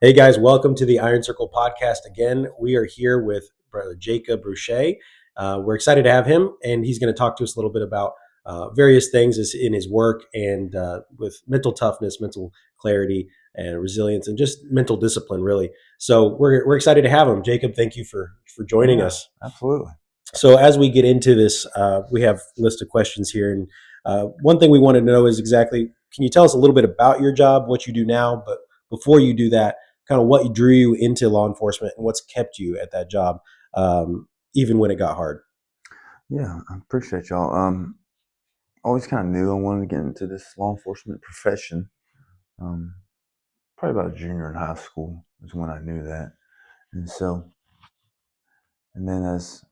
Hey guys, welcome to the Iron Circle podcast. Again, we are here with Brother Jacob Roché. We're excited to have him, and he's going to talk to us a little bit about various things in his work and with mental toughness, mental clarity, and resilience, and just mental discipline, really. So we're excited to have him. Jacob, thank you for joining Yeah, us. absolutely. So as we get into this, we have a list of questions here, and one thing we want to know is exactly, can you tell us a little bit about your job, what you do now, but before you do that, kind of what drew you into law enforcement and what's kept you at that job, even when it got hard? Yeah, I appreciate y'all. Always kind of knew I wanted to get into this law enforcement profession. Um, Probably about junior in high school is when I knew that. And so, and then as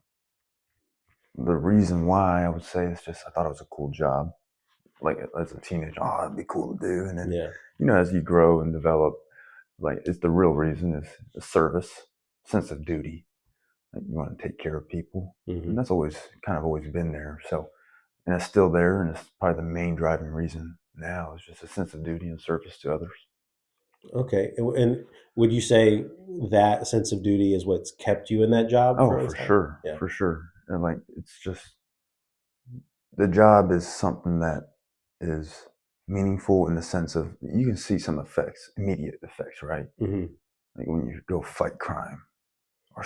the reason why I would say it's just I thought it was a cool job. Like as a teenager, oh, that'd be cool to do. And then, Yeah. as you grow and develop, like it's the real reason is the service, sense of duty. Like you want to take care of people, Hmm. and that's always been there. So and it's still there, and it's probably the main driving reason now is just a sense of duty and service to others. Okay. And would you say that sense of duty is what's kept you in that job Oh, for all for this time? sure, Yeah. for sure. And like it's just the job is something that is meaningful in the sense of you can see some effects, immediate effects, right? Hmm. Like when you go fight crime or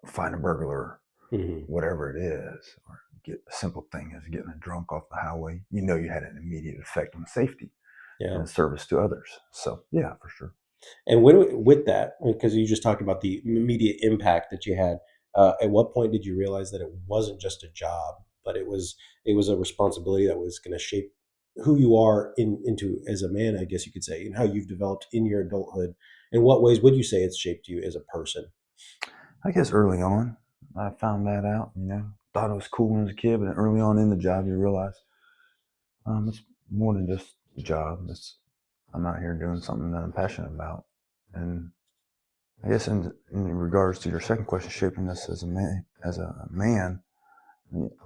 find a burglar, Hmm. whatever it is, or get a simple thing as getting a drunk off the highway, you had an immediate effect on safety Yeah. and service to others. So yeah, for sure. And when with that, because you just talked about the immediate impact that you had, at what point did you realize that it wasn't just a job, but it was a responsibility that was going to shape who you are into as a man, I guess you could say, and how you've developed in your adulthood? In what ways would you say it's shaped you as a person? I guess early on, I found that out. Thought it was cool when I was a kid, but early on in the job, you realize it's more than just a job. I'm out here doing something that I'm passionate about, and I guess in regards to your second question, shaping us as a man,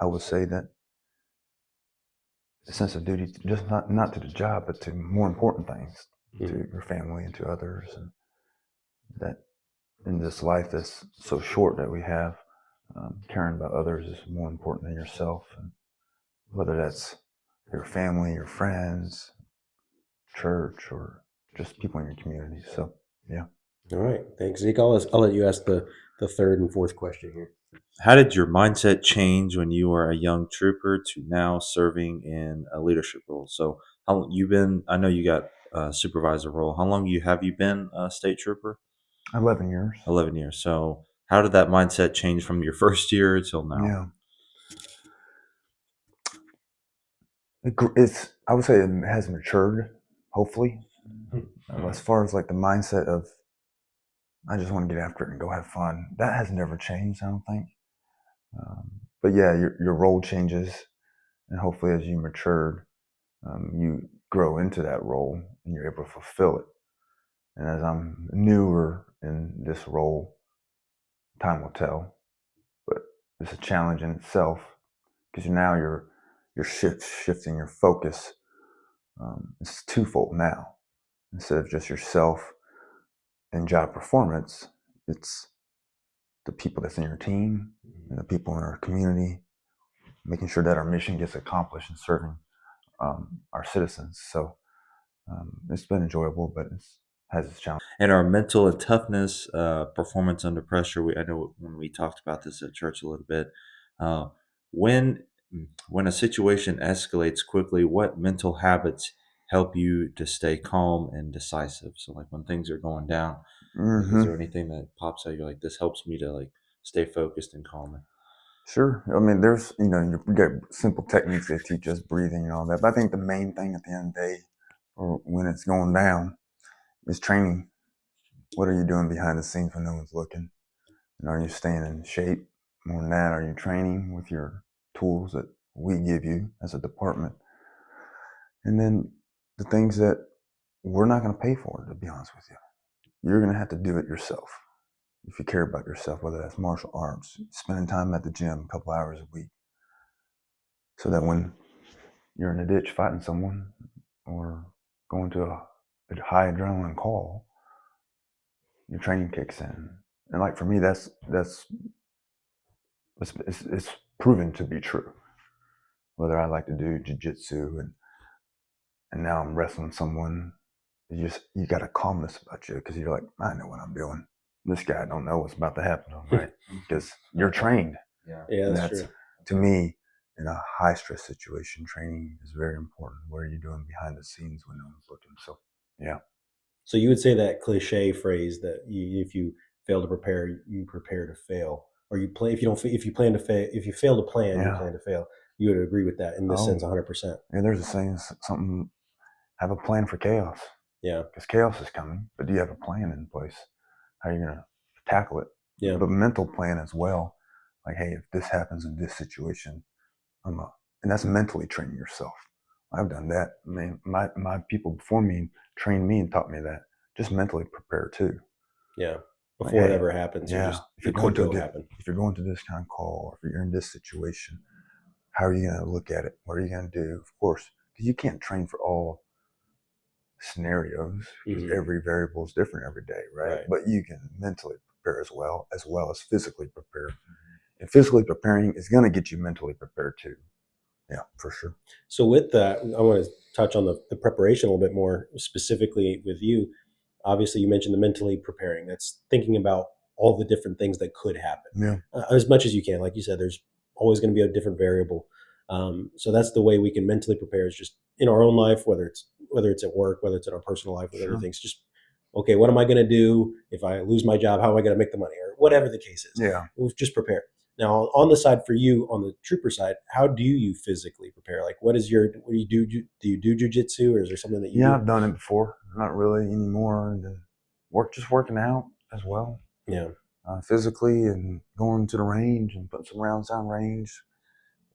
I would say that a sense of duty, just not to the job, but to more important things, to Mhm. your family and to others, and that in this life that's so short that we have, caring about others is more important than yourself. And whether that's your family, your friends, church, or just people in your community. So, yeah. All right, thanks, Zeke. I'll let you ask the third and fourth question here. How did your mindset change when you were a young trooper to now serving in a leadership role? So, how long you been? I know you got a supervisor role. How long have you been a state trooper? 11 years. 11 years. So, how did that mindset change from your first year till now? Yeah. I would say it has matured, hopefully. As far as like the mindset of, I just want to get after it and go have fun, that has never changed, I don't think. But yeah, your role changes, and hopefully as you matured, you grow into that role and you're able to fulfill it. And as I'm newer in this role, time will tell. But it's a challenge in itself because now you're shifting your focus. It's twofold now. Instead of just yourself and job performance, it's the people that's in your team and the people in our community, making sure that our mission gets accomplished and serving our citizens. So it's been enjoyable, but it has its challenges. And our mental and toughness, performance under pressure. I know when we talked about this at church a little bit. Uh, when when a situation escalates quickly, what mental habits help you to stay calm and decisive? So, like when things are going down, like, is Mm-hmm. there anything that pops out? You're like, this helps me to like stay focused and calm. Sure. I mean, there's, you get simple techniques they teach us, breathing and all that. But I think the main thing at the end of the day, or when it's going down, is training. What are you doing behind the scenes when no one's looking? And are you staying in shape? More than that, are you training with your tools that we give you as a department? And then the things that we're not going to pay for, to be honest with you. You're going to have to do it yourself if you care about yourself, whether that's martial arts, spending time at the gym a couple hours a week, so that when you're in a ditch fighting someone or going to a high adrenaline call, your training kicks in. And like for me, it's proven to be true. Whether I like to do jiu-jitsu and now I'm wrestling someone, you got a calmness about you because you're like, I know what I'm doing. This guy don't know what's about to happen, right? Because you're trained. Yeah, that's true. To me, in a high stress situation, training is very important. What are you doing behind the scenes when no one's looking? So, yeah. So you would say that cliche phrase that if you fail to prepare, you prepare to fail, or you play if you don't if you plan to fail if you fail to plan, you Yeah. plan to fail. You would agree with that in this Oh, sense, 100%. Yeah, there's a saying, something, have a plan for chaos. Yeah, Because chaos is coming, but do you have a plan in place? How are you going to tackle it? yeah, But mental plan as well. Like, hey, if this happens in this situation, and that's mentally training yourself. I've done that. I mean, my people before me trained me and taught me that. Just mentally prepare too. yeah. Like, Before it hey, ever happens, yeah, it could go happen. if you're going to this kind of call, or if you're in this situation, how are you going to look at it? What are you going to do? Of course, because you can't train for all scenarios because every variable is different every day, right? But you can mentally prepare as well as physically prepare. And physically preparing is going to get you mentally prepared too. Yeah, for sure. So with that, I want to touch on the preparation a little bit more specifically with you. Obviously, you mentioned the mentally preparing. That's thinking about all the different things that could happen Yeah. As much as you can. Like you said, there's always going to be a different variable. So that's the way we can mentally prepare is just in our own life, whether it's at work, whether it's in our personal life, with everything's just okay. What am I going to do if I lose my job? How am I going to make the money, or whatever the case is? Yeah. We've just prepare. Now, on the side for you, on the trooper side, how do you physically prepare? Like, what do you do? Do you do jujitsu, or is there something that you do? I've done it before. Not really anymore. And then working out as well. Yeah. Physically and going to the range and putting some rounds on range.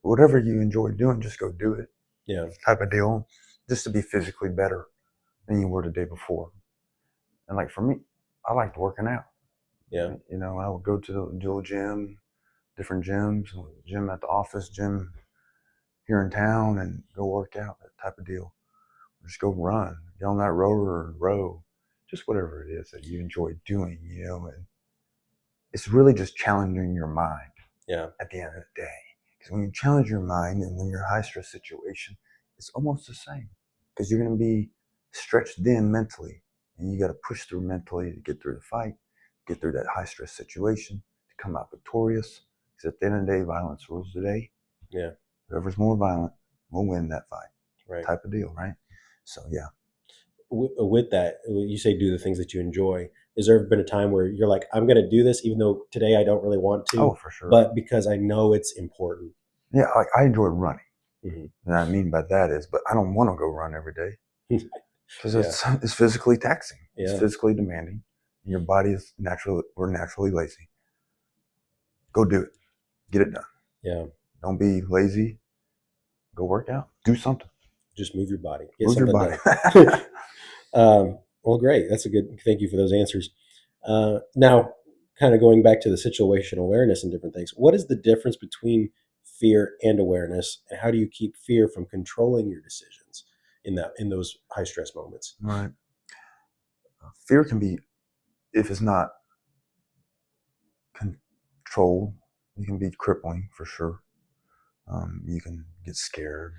Whatever you enjoy doing, just go do it. Yeah. Type of deal. Just to be physically better than you were the day before. And like for me, I liked working out. Yeah. I would go to the gym, different gyms, gym at the office, gym here in town, and go work out, that type of deal. Or just go run, get on that rower and row, just whatever it is that you enjoy doing, and it's really just challenging your mind. Yeah. At the end of the day. Because when you challenge your mind and when you're in a high stress situation, it's almost the same. Because you're going to be stretched thin mentally. And you got to push through mentally to get through the fight, get through that high stress situation, to come out victorious. Because at the end of the day, violence rules the day. Yeah. Whoever's more violent will win that fight. Right. Type of deal, right? So, yeah. With that, you say do the things that you enjoy. Has there ever been a time where you're like, I'm going to do this even though today I don't really want to? Oh, for sure. But because I know it's important. Yeah, like I enjoy running. Mm-hmm. And I mean by that is, but I don't want to go run every day. Because it's physically taxing. Yeah. It's physically demanding. And your body is we're naturally lazy. Go do it. Get it done. Yeah. Don't be lazy. Go work out. Do something. Just move your body. Move your body. Well, great. That's a good, thank you for those answers. Now, kind of going back to the situational awareness and different things, what is the difference between fear and awareness, and how do you keep fear from controlling your decisions in those high stress moments? Right. Fear can be, if it's not controlled, it can be crippling for sure. You can get scared.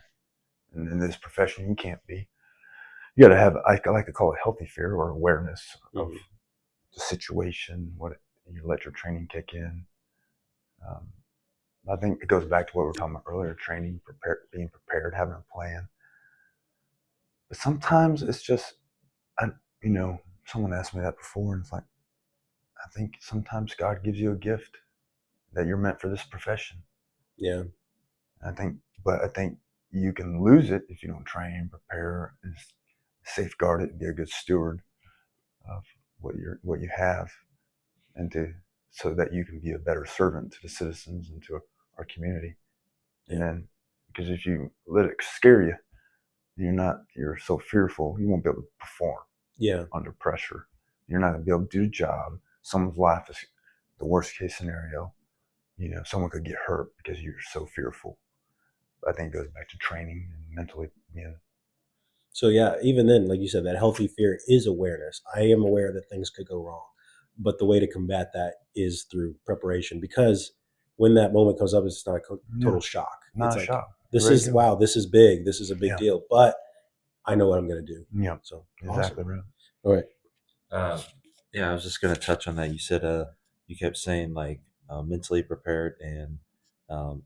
And in this profession, you can't be. You got to have, I like to call it healthy fear or awareness of the situation, you let your training kick in. I think it goes back to what we were talking about earlier, training, being prepared, having a plan. But sometimes it's just, someone asked me that before, and it's like, I think sometimes God gives you a gift that you're meant for this profession. Yeah. I think you can lose it if you don't train, prepare, and safeguard it, and be a good steward of what you have, and so that you can be a better servant to the citizens and to our community. Yeah. And then, because if you let it scare you, you're so fearful, you won't be able to perform. Yeah. Under pressure, you're not going to be able to do the job. Someone's life is the worst case scenario. Someone could get hurt because you're so fearful. I think it goes back to training and mentally being. So yeah, even then, like you said, that healthy fear is awareness. I am aware that things could go wrong. but the way to combat that is through preparation, because when that moment comes up, it's not a total shock. Not it's a like, shock. this is, wow, this is big. This is a big Yeah. deal, but I know what I'm going to do. Yeah. So Exactly awesome. right. All right. Yeah, I was just going to touch on that. You said you kept saying like mentally prepared, and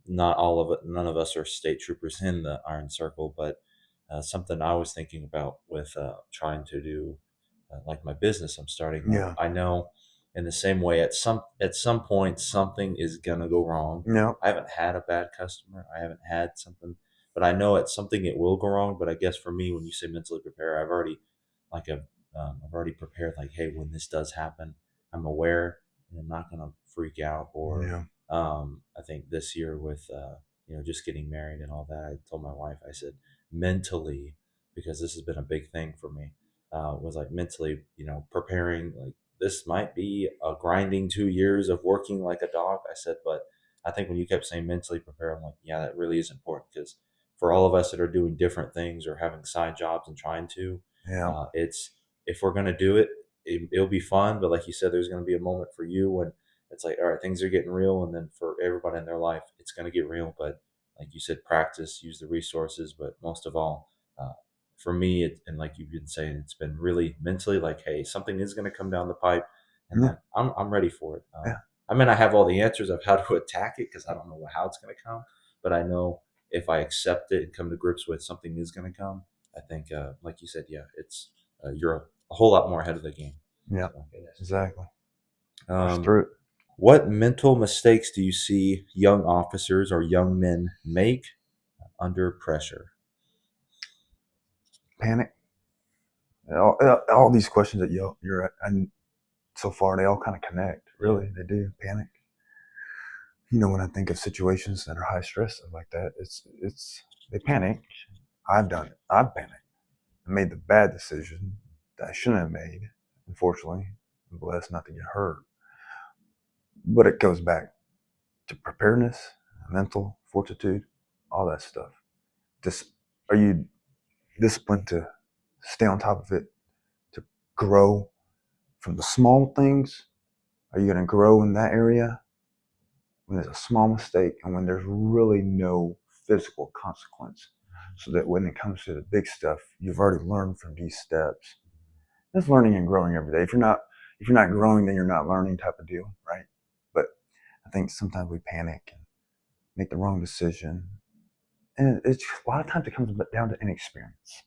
not all of it. None of us are state troopers in the Iron Circle, but something I was thinking about with trying to do like my business I'm starting up. Yeah. I know in the same way at some point something is gonna go wrong. Yeah. I haven't had a bad customer. I haven't had something, but I know at something it will go wrong. But I guess for me, when you say mentally prepare, like I've already prepared. Like, hey, when this does happen, I'm aware and I'm not gonna freak out. Or Yeah. I think this year with just getting married and all that, I told my wife, I said mentally, because this has been a big thing for me, was like mentally, preparing. Like, this might be a grinding 2 years of working like a dog. I said, but I think when you kept saying mentally prepare, I'm like, yeah, that really is important, because for all of us that are doing different things or having side jobs and trying to, Yeah. it's if we're gonna do it, it'll be fun. But like you said, there's gonna be a moment for you when it's like, all right, things are getting real, and then for everybody in their life, it's gonna get real. But like you said, practice, use the resources, but most of all, for me, and like you've been saying, it's been really mentally like, hey, something is going to come down the pipe, and Yeah. then I'm ready for it. Yeah. I mean, I have all the answers of how to attack it, because I don't know how it's going to come, but I know if I accept it and come to grips with something is going to come, I think, like you said, yeah, it's you're a whole lot more ahead of the game. Yeah. So, Exactly. That's um, true. what mental mistakes do you see young officers or young men make under pressure? Panic. All these questions that you're at, and so far they all kind of connect. Really, they do. Panic. When I think of situations that are high stress like that, it's they panic. I've done it. I've panicked. I made the bad decision that I shouldn't have made. Unfortunately, I'm blessed not to get hurt. But it goes back to preparedness, mental fortitude, all that stuff. Just, are you disciplined to stay on top of it, to grow from the small things? Are you going to grow in that area when there's a small mistake and when there's really no physical consequence? So that when it comes to the big stuff, you've already learned from these steps. It's learning and growing every day. If you're not growing, then you're not learning, type of deal, right? But I think sometimes we panic and make the wrong decision, and it's a lot of times it comes down to inexperience.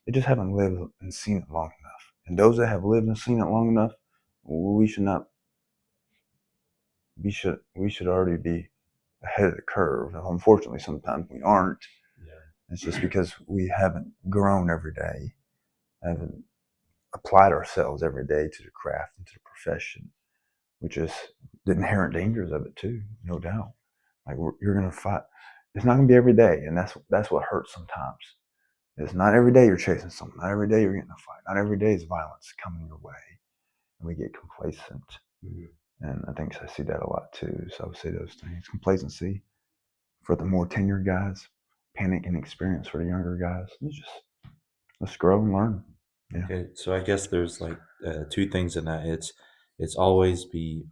They just haven't lived and seen it long enough. And those that have lived and seen it long enough, we should not. We should already be ahead of the curve. Unfortunately, sometimes we aren't. Yeah. It's just because we haven't grown every day, haven't applied ourselves every day to the craft and to the profession, which is the inherent dangers of it too, no doubt. Like, you're gonna fight. It's not gonna be every day, and that's what hurts sometimes. It's not every day you're chasing something. Not every day you're getting a fight. Not every day is violence coming your way, and we get complacent. Mhm. And I think I see that a lot too. So I would say those things: complacency for the more tenured guys, panic and experience for the younger guys. Let's grow and learn. Yeah. Okay, so I guess there's like two things in that. It's always be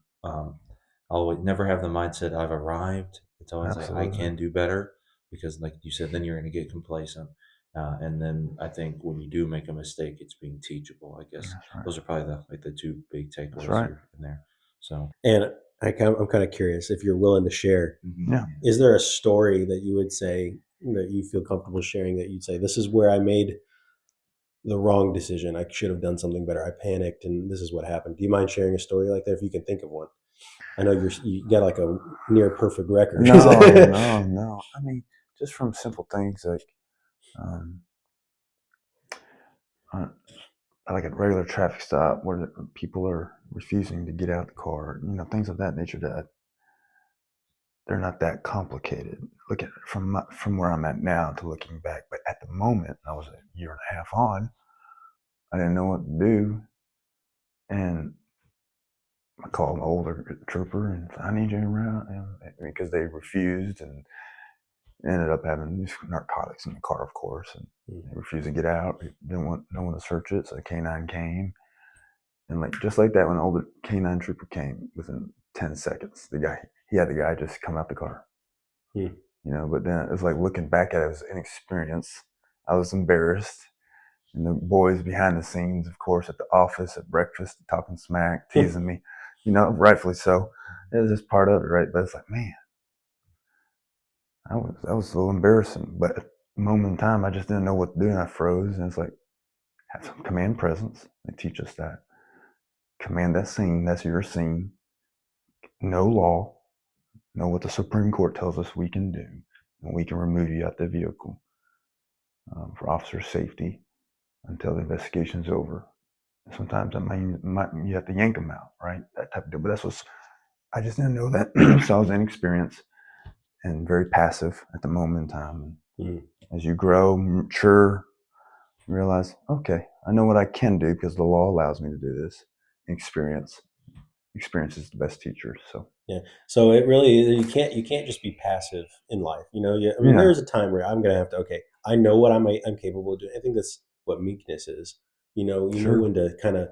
always never have the mindset I've arrived. It's always like I Absolutely. can do better, because like you said, then you're going to get complacent. And then I think when you do make a mistake, it's being teachable. I guess That's right. those are probably the two big That's takeaways right. here and there. So And I'm kind of curious if you're willing to share. Yeah. Is there a story that you would say that you feel comfortable sharing, that you'd say, this is where I made the wrong decision. I should have done something better. I panicked and this is what happened. Do you mind sharing a story like that if you can think of one? I know you got like a near perfect record. No. I mean, just from simple things like, um, like a regular traffic stop where people are refusing to get out of the car, things of that nature, that they're not that complicated. Look at from where I'm at now to looking back, but at the moment, I was a year and a half on. I didn't know what to do, and I called an older trooper and said, I need you around, and because they refused, and ended up having these narcotics in the car, of course, and they refused to get out. They didn't want no one to search it, so the canine came, And like just like that, when an older canine trooper came, within 10 seconds, he had the guy just come out the car. Hmm. You know, but then it's like looking back at it, it was inexperience. I was embarrassed. And the boys behind the scenes, of course, at the office, at breakfast, talking smack, teasing me, you know, rightfully so. It was just part of it, right? But it's like, man, that was a little embarrassing. But at the moment in time, I just didn't know what to do, and I froze. And it's like, have some command presence. They teach us that. Command that scene. That's your scene. Know law. Know what the Supreme Court tells us we can do, and we can remove you out the vehicle for officer safety until the investigation's over. Sometimes I mean, you have to yank them out, right? That type of deal. But that's what I just didn't know that. So I was inexperienced and very passive at the moment in time. And as you grow, mature, you realize, okay, I know what I can do because the law allows me to do this. Experience is the best teacher. So yeah, so it really, you can't just be passive in life. You know, I mean, there's a time where I'm gonna have to. Okay, I know what I'm capable of doing. I think that's what meekness is. You know, Sure. know when to kind of.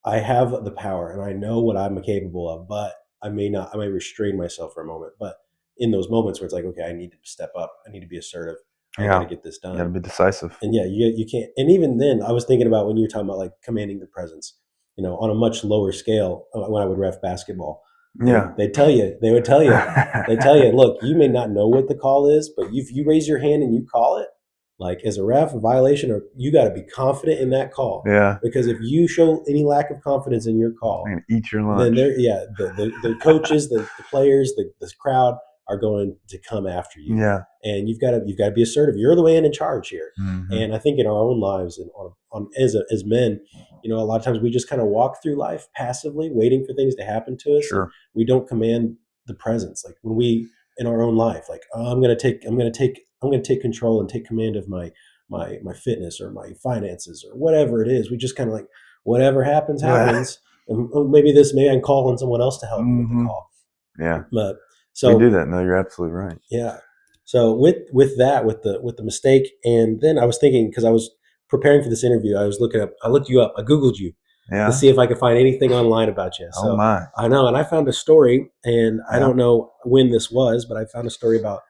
I have the power and I know what I'm capable of, but I may restrain myself for a moment. But in those moments where it's like, okay, I need to step up, I need to be assertive, I got to get this You got to done. be decisive. And yeah, you can't. And even then, I was thinking about when you were talking about like commanding the presence, you know, on a much lower scale. When I would ref basketball, they would tell you, look, you may not know what the call is, but if you raise your hand and you call it, like as a ref, a violation, or you got to be confident in that call. Yeah. Because if you show any lack of confidence in your call, I'm gonna eat your lunch. then the coaches, the players, the crowd are going to come after you. Yeah. And you've got to be assertive. You're the man in charge here. Mm-hmm. And I think in our own lives and as men, you know, a lot of times we just kind of walk through life passively, waiting for things to happen to us. Sure. And we don't command the presence. Like when we in our own life, like I'm going to take control and take command of my fitness or my finances or whatever it is. We just kind of like whatever happens. And maybe I'm calling someone else to help me with the call. Yeah. But so we do that. No, you're absolutely right. Yeah. So with the mistake, and then I was thinking, because I was preparing for this interview, I looked you up, I Googled you to see if I could find anything online about you. So my. I know, and I found a story, and I don't know when this was, but I found a story about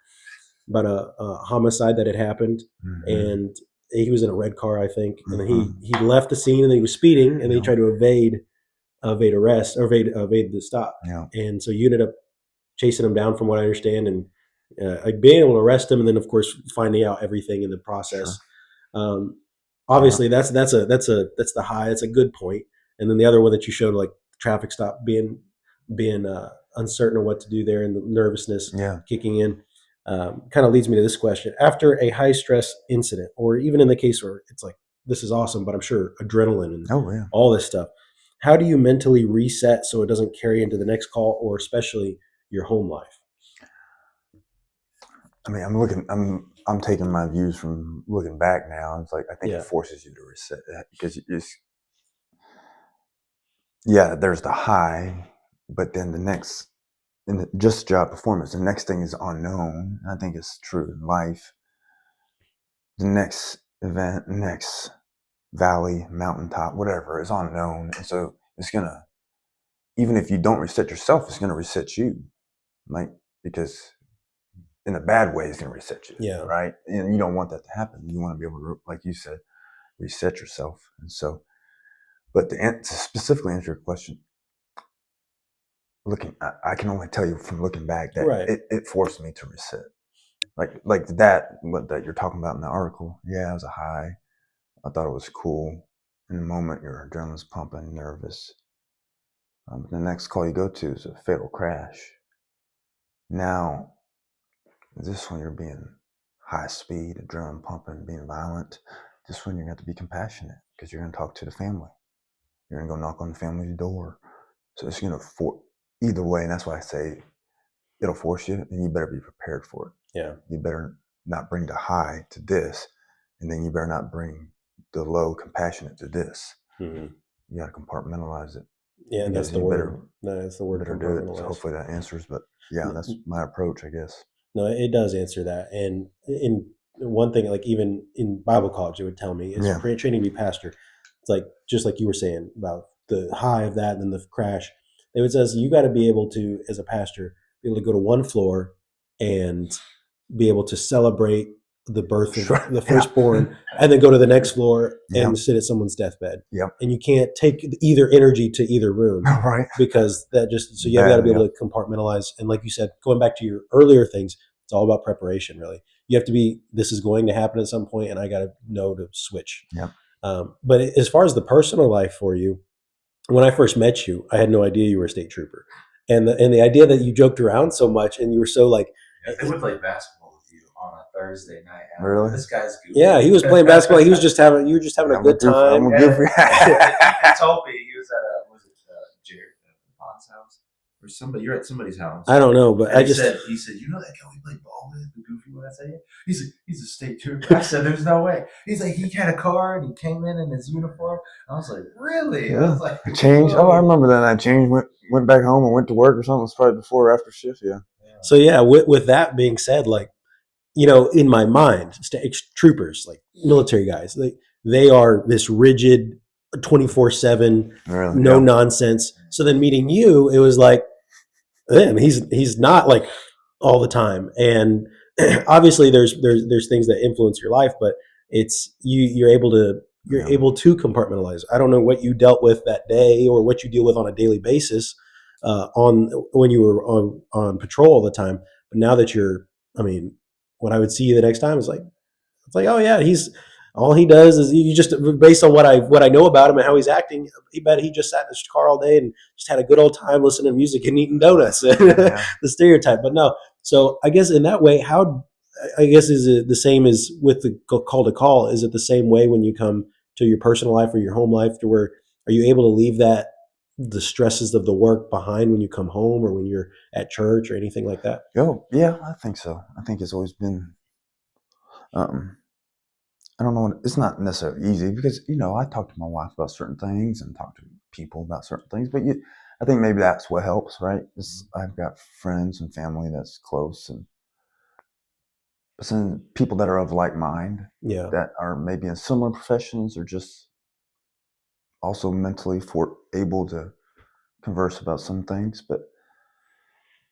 a homicide that had happened, and he was in a red car, I think, and he left the scene, and then he was speeding, and then he tried to evade arrest or evade the stop, and so you ended up chasing him down, from what I understand, and being able to arrest him, and then of course finding out everything in the process. Sure. Obviously, that's the high. That's a good point. And then the other one that you showed, like traffic stop, being uncertain of what to do there, and the nervousness kicking in, kind of leads me to this question: after a high stress incident, or even in the case where it's like this is awesome, but I'm sure adrenaline and all this stuff, how do you mentally reset so it doesn't carry into the next call, or especially your home life? I mean, I'm taking my views from looking back now. It's like, I think it forces you to reset that, because there's the high, but then the next, in the just job performance, the next thing is unknown. I think it's true in life. The next event, next valley, mountaintop, whatever, is unknown. And so it's gonna, even if you don't reset yourself, it's gonna reset you. Like, because in a bad way, it's going to reset you. Yeah. Right. And you don't want that to happen. You want to be able to, like you said, reset yourself. And so, but to specifically answer your question, I can only tell you from looking back that it forced me to reset. Like that, what that you're talking about in the article. Yeah, it was a high. I thought it was cool. In the moment, your adrenaline's pumping, nervous. The next call you go to is a fatal crash. Now, this one you're being high speed, adrenaline pumping, being violent. This one you're going to have to be compassionate, because you're going to talk to the family. You're going to go knock on the family's door. So it's going to either way, and that's why I say it'll force you, and you better be prepared for it. Yeah. You better not bring the high to this, and then you better not bring the low compassionate to this. Mm-hmm. You got to compartmentalize it. Yeah, and that's the word. That's the word. Better do it. So hopefully that answers. But that's my approach, I guess. No, it does answer that. And in one thing, like even in Bible college, it would tell me is training to be pastor. It's like, just like you were saying about the high of that and then the crash. They would say you got to be able to, as a pastor, be able to go to one floor and be able to celebrate the birth of Sure. the firstborn, and then go to the next floor and Yep. sit at someone's deathbed. Yep. And you can't take either energy to either room, Right. because that just, so you've got to be able to compartmentalize. And like you said, going back to your earlier things, it's all about preparation, really. You have to be, this is going to happen at some point, and I got to know to switch. Yep. But as far as the personal life for you, when I first met you, I had no idea you were a state trooper. And the idea that you joked around so much and you were so like, they would play basketball with you on a Thursday night. Really? This guy's goofy. yeah, he was playing basketball. He was just having, you were just having a good time. I'm a goofy. He told me he was at was it Jared Potts' house or somebody? You're at somebody's house. I don't know, but And I he just said, you know that guy we played ball with, the goofy one? I said, yeah. He said, he's a state trooper. I said, there's no way. He's like, he had a car and he came in his uniform. I was like, really? Yeah. I was like, Changed. Oh, I remember that. I changed. Went back home and went to work or something. It was probably before or after shift. Yeah. so yeah. With that being said, like, you know, in my mind, troopers, like military guys, they are this rigid, 24/7, Really? no nonsense. So then meeting you, it was like, man, he's not like all the time. And obviously there's things that influence your life, but it's you're able to compartmentalize. I don't know what you dealt with that day or what you deal with on a daily basis on when you were on patrol all the time. But now that you're, I mean, when I would see you the next time, it's like, oh yeah, all he does is, you just, based on what I know about him and how he's acting, he just sat in his car all day and just had a good old time listening to music and eating donuts. Yeah. The stereotype, but no. So I guess in that way, is it the same as with the call to call? Is it the same way when you come to your personal life or your home life, to where are you able to leave the stresses of the work behind when you come home or when you're at church or anything like that? Oh, yeah, I think so. I think it's always been, I don't know, it's not necessarily easy because, I talk to my wife about certain things and talk to people about certain things, but I think maybe that's what helps, right? I've got friends and family that's close, and some people that are of like mind, Yeah. that are maybe in similar professions or just also mentally able to converse about some things. But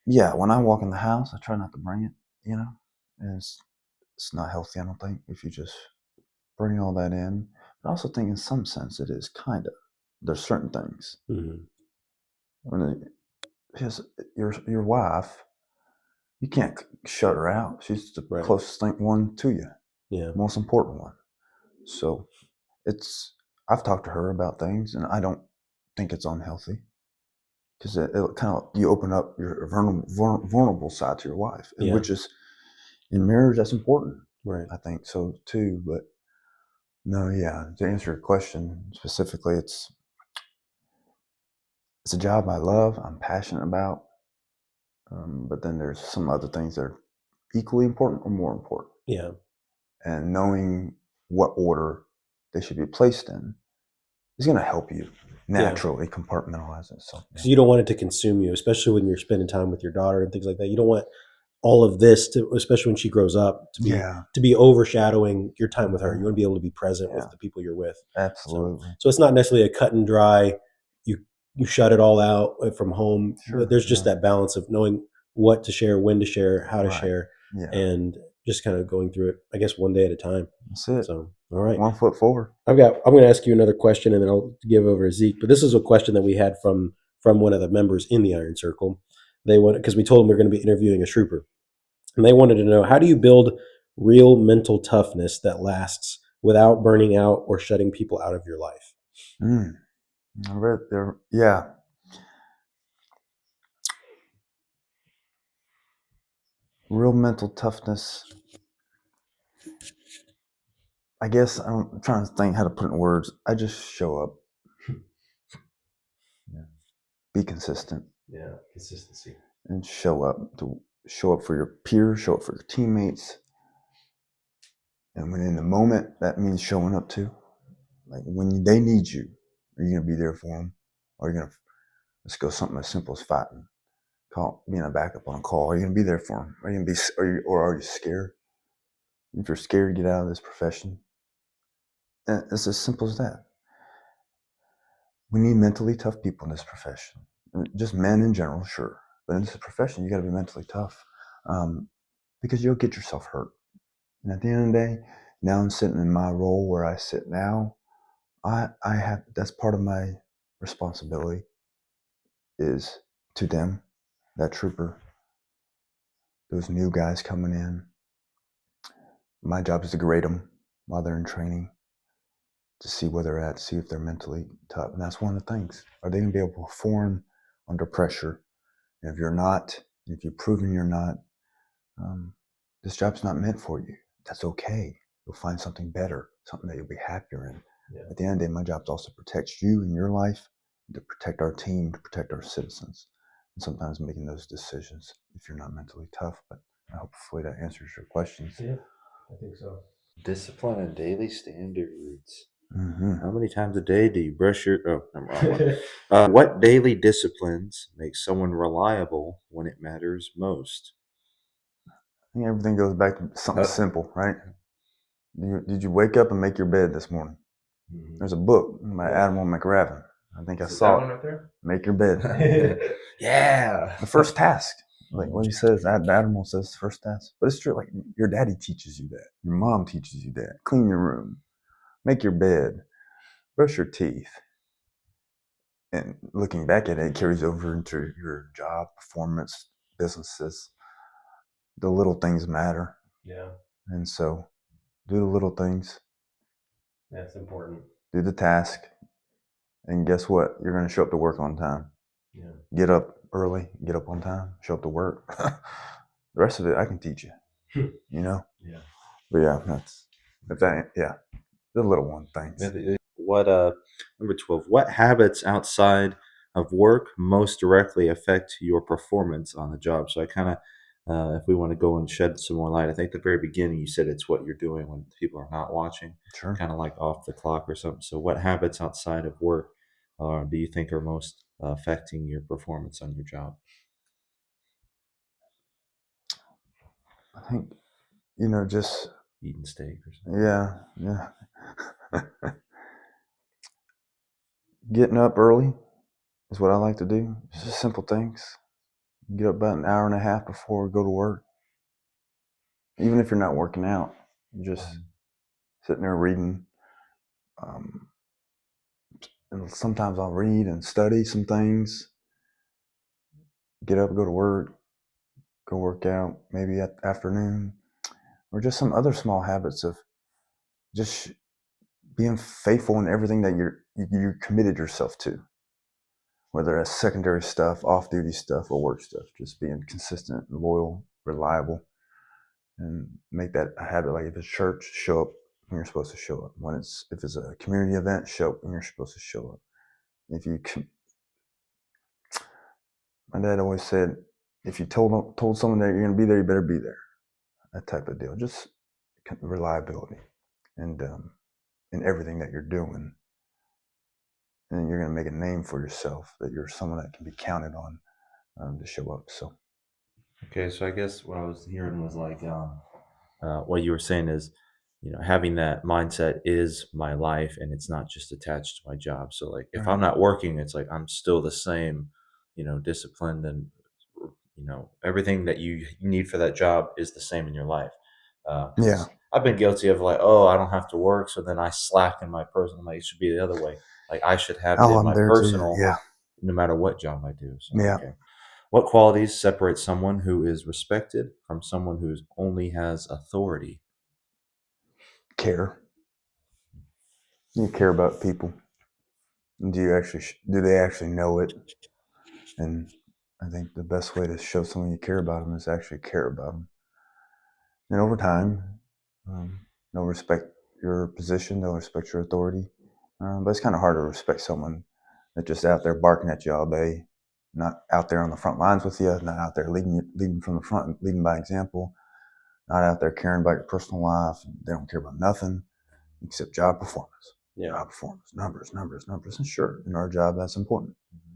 yeah, when I walk in the house, I try not to bring it, and it's not healthy, I don't think, if you just bring all that in. But I also think in some sense it is kind of, there's certain things. Mm-hmm. When your wife, you can't shut her out. She's the closest one to you. Yeah. Most important one. So I've talked to her about things, and I don't think it's unhealthy, because it kind of, you open up your vulnerable side to your wife, and which is, in marriage, that's important. Right. I think so too. But no, yeah, to answer your question specifically, it's a job I love, I'm passionate about, but then there's some other things that are equally important or more important. Yeah. And knowing what order they should be placed in is going to help you naturally compartmentalize it. So because you don't want it to consume you, especially when you're spending time with your daughter and things like that. You don't want all of this to, especially when she grows up, to be overshadowing your time with her. You want to be able to be present with the people you're with. Absolutely. So it's not necessarily a cut and dry, you shut it all out from home. Sure, but there's just that balance of knowing what to share, when to share, how to share, and just kind of going through it, I guess, one day at a time. That's it. So, all right. 1 foot forward. I'm going to ask you another question, and then I'll give over to Zeke. But this is a question that we had from one of the members in the Iron Circle. They went, because we told them we're going to be interviewing a trooper, and they wanted to know, how do you build real mental toughness that lasts without burning out or shutting people out of your life? I read there. Yeah. Real mental toughness. I guess I'm trying to think how to put it in words. I just show up. Be consistent. Yeah, consistency. And show up for your peers, show up for your teammates. And when in the moment, that means showing up too. Like when they need you, are you going to be there for them? Or are you going to, let's go something as simple as fighting, being a backup on a call. Are you going to be there for them? Are you going to be, or are you scared? If you're scared, get out of this profession. And it's as simple as that. we need mentally tough people in this profession. Just men in general, sure. But in this profession, you got to be mentally tough because you'll get yourself hurt. And at the end of the day, now I'm sitting in my role where I sit now. I have, that's part of my responsibility is to them, that trooper, those new guys coming in. My job is to grade them while they're in training, to see where they're at, see if they're mentally tough. And that's one of the things. Are they going to be able to perform under pressure? And if you're not, if you've proven you're not, this job's not meant for you. That's okay. You'll find something better, something that you'll be happier in. Yeah. At the end of the day, my job is also to protect you and your life, to protect our team, to protect our citizens. And sometimes making those decisions if you're not mentally tough. But hopefully that answers your questions. Yeah, I think so. Discipline and daily standards. Mm-hmm. How many times a day do you brush your... Oh, I'm wrong one. What daily disciplines make someone reliable when it matters most? I think everything goes back to something simple, right? Did you wake up and make your bed this morning? Mm-hmm. There's a book by Admiral McRaven. I think I saw it. Right there? Make your bed. Yeah. The first task. Like what he says, the Admiral says first task. But it's true, like your daddy teaches you that. Your mom teaches you that. Clean your room. Make your bed. Brush your teeth. And looking back at it, it carries over into your job, performance, businesses. The little things matter. Yeah. And so do the little things. That's important. Do the task. And guess what? You're going to show up to work on time. Yeah. Get up early, get up on time, show up to work. The rest of it, I can teach you. You know? Yeah. But yeah, that's the little one things. What number 12, what habits outside of work most directly affect your performance on the job? So I kind of, if we want to go and shed some more light, I think at the very beginning you said it's what you're doing when people are not watching, sure, kind of like off the clock or something. So what habits outside of work do you think are most affecting your performance on your job? I think, just eating steak or something. Yeah. Getting up early is what I like to do. It's just simple things. Get up about an hour and a half before we go to work. Even if you're not working out, you're just sitting there reading. And sometimes I'll read and study some things. Get up, go to work, go work out, maybe at the afternoon, or just some other small habits of just being faithful in everything that you committed yourself to. Whether that's secondary stuff, off-duty stuff, or work stuff, just being consistent, loyal, reliable, and make that a habit. Like if it's church, show up when you're supposed to show up. If it's a community event, show up when you're supposed to show up. My dad always said, if you told someone that you're going to be there, you better be there. That type of deal. Just reliability, and in everything that you're doing. And you're going to make a name for yourself, that you're someone that can be counted on to show up. So, okay, so I guess what I was hearing was like, what you were saying is, having that mindset is my life, and it's not just attached to my job. So, like, if I'm not working, it's like I'm still the same, disciplined, and everything that you need for that job is the same in your life. yeah. I've been guilty of like, oh, I don't have to work, so then I slack in my personal life. It should be the other way. Like I should have it in my personal, no matter what job I do. So, yeah. Okay. What qualities separate someone who is respected from someone who only has authority? Care. You care about people. Do they actually know it? And I think the best way to show someone you care about them is actually care about them. And over time, they'll respect your position, they'll respect your authority. But it's kind of hard to respect someone that's just out there barking at you all day, not out there on the front lines with you, not out there leading from the front, leading by example, not out there caring about your personal life. They don't care about nothing except job performance. Yeah. Job performance, numbers. And sure, in our job, that's important. Mm-hmm.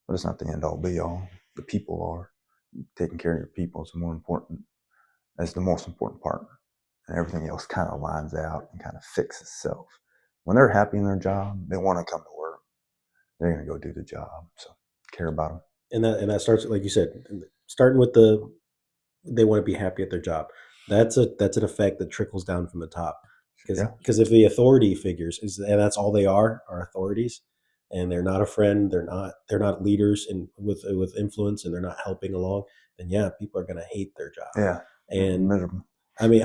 But it's not the end all be all. The people are. Taking care of your people is more important. That's the most important part. And everything else kind of lines out and kind of fixes itself. When they're happy in their job, they want to come to work. they're going to go do the job. So care about them. And that starts, like you said, starting with they want to be happy at their job. That's an effect that trickles down from the top. Because if the authority figures and that's all they are authorities, and they're not a friend, they're not leaders with influence, and they're not helping along, then yeah, people are going to hate their job. Yeah. And Miserable. I mean,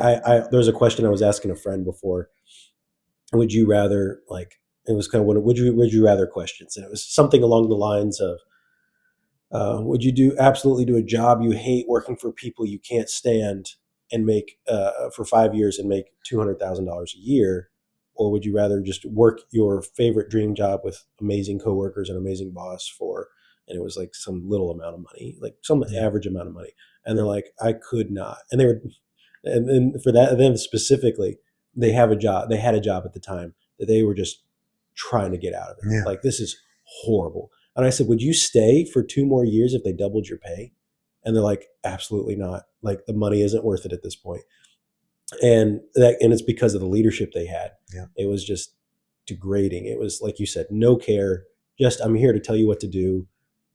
there's a question I was asking a friend before. Would you rather, like, it was kind of one of would you rather questions, and it was something along the lines of, would you absolutely do a job you hate, working for people you can't stand, and make for 5 years and make $200,000 a year, or would you rather just work your favorite dream job with amazing coworkers and amazing boss and it was like some little amount of money, like some average amount of money, and they're like, I could not, and they were, and then for that, them specifically, they had a job at the time that they were just trying to get out of it. Yeah. Like, this is horrible. And I said, would you stay for 2 more years if they doubled your pay? And they're like, absolutely not. Like, the money isn't worth it at this point. And it's because of the leadership they had. Yeah. It was just degrading. It was, like you said, no care. Just, I'm here to tell you what to do,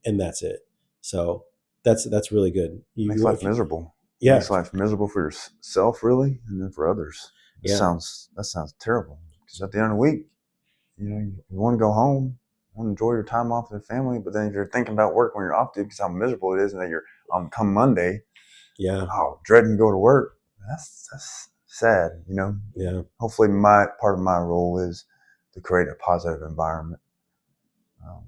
and that's it. So that's really good. Makes life miserable. Yeah. Makes life miserable for yourself, really, and then for others. That sounds terrible. Because at the end of the week, you want to go home, want to enjoy your time off with the family, but then if you're thinking about work when you're off, dude, because how miserable it is, and then you're come Monday, dreading to go to work. That's sad, Yeah. Hopefully, part of my role is to create a positive environment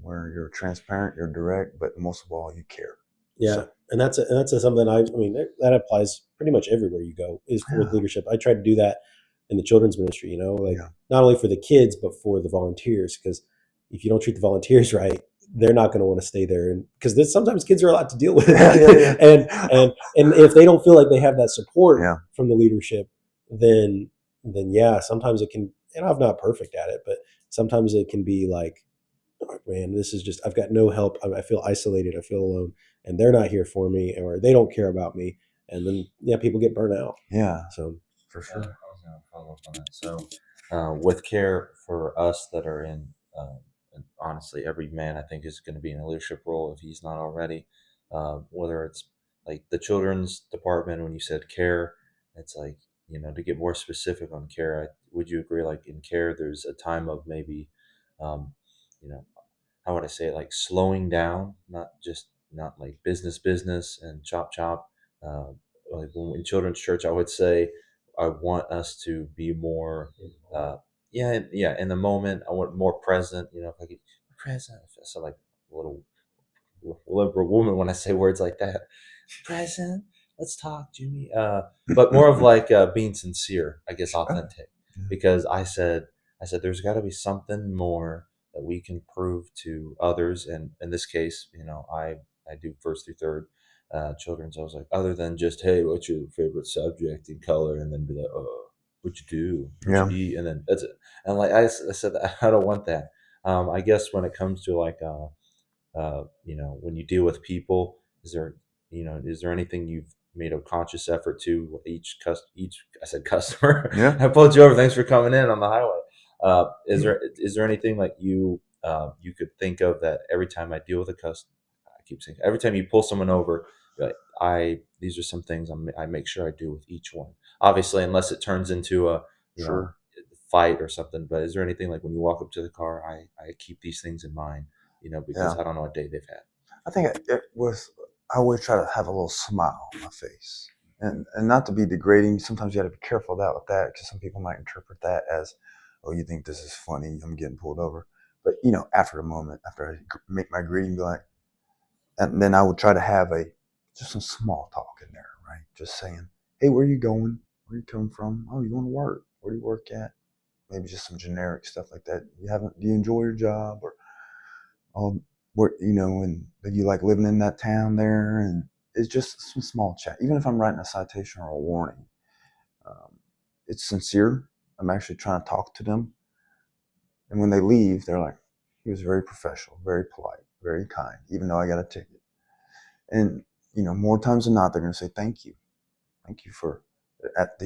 where you're transparent, you're direct, but most of all, you care. Yeah. So, and that's something that applies pretty much everywhere you go is with leadership. I try to do that in the children's ministry, not only for the kids, but for the volunteers. Because if you don't treat the volunteers right, they're not going to want to stay there. And because sometimes kids are a lot to deal with. and if they don't feel like they have that support from the leadership, then sometimes it can, and I'm not perfect at it, but sometimes it can be like, oh, man, this is just, I've got no help. I feel isolated. I feel alone, and they're not here for me, or they don't care about me. And then, people get burnt out. Yeah. So for sure. I was going to follow up on that. So with care for us that are in, and honestly, every man I think is going to be in a leadership role if he's not already, whether it's like the children's department, when you said care, it's like, to get more specific on care, would you agree, like in care, there's a time of maybe, how would I say it, like slowing down, not like business and chop. Like when in children's church, I would say I want us to be more, in the moment. I want more present. If I could present, I sound like a little liberal woman when I say words like that. Present. Let's talk, Jimmy. But more of like being sincere, I guess, authentic. Because I said there's got to be something more that we can prove to others, and in this case, I do first through third children's. I was like, other than just, hey, what's your favorite subject and color, and then be like, oh, what you do, what you eat, and then that's it. And like I said, I don't want that. I guess when it comes to like when you deal with people, is there anything you've made a conscious effort to each I said customer. Yeah. I pulled you over. Thanks for coming in on the highway. Is there anything like you could think of that every time I deal with a customer, I keep saying every time you pull someone over, you're like, these are some things I make sure I do with each one. Obviously, unless it turns into a fight or something. But is there anything like when you walk up to the car, I keep these things in mind, because I don't know what day they've had. I think I always try to have a little smile on my face, and not to be degrading. Sometimes you got to be careful with that because some people might interpret that as, oh, you think this is funny, I'm getting pulled over. But after a moment, after I make my greeting, be like, and then I would try to have just some small talk in there, right? Just saying, hey, where are you going? Where are you coming from? Oh, you going to work? Where do you work at? Maybe just some generic stuff like that. Do you enjoy your job? Or where, and do you like living in that town there? And it's just some small chat. Even if I'm writing a citation or a warning, it's sincere. I'm actually trying to talk to them. And when they leave, they're like, he was very professional, very polite, very kind, even though I got a ticket. And, more times than not, they're going to say, thank you. Thank you for,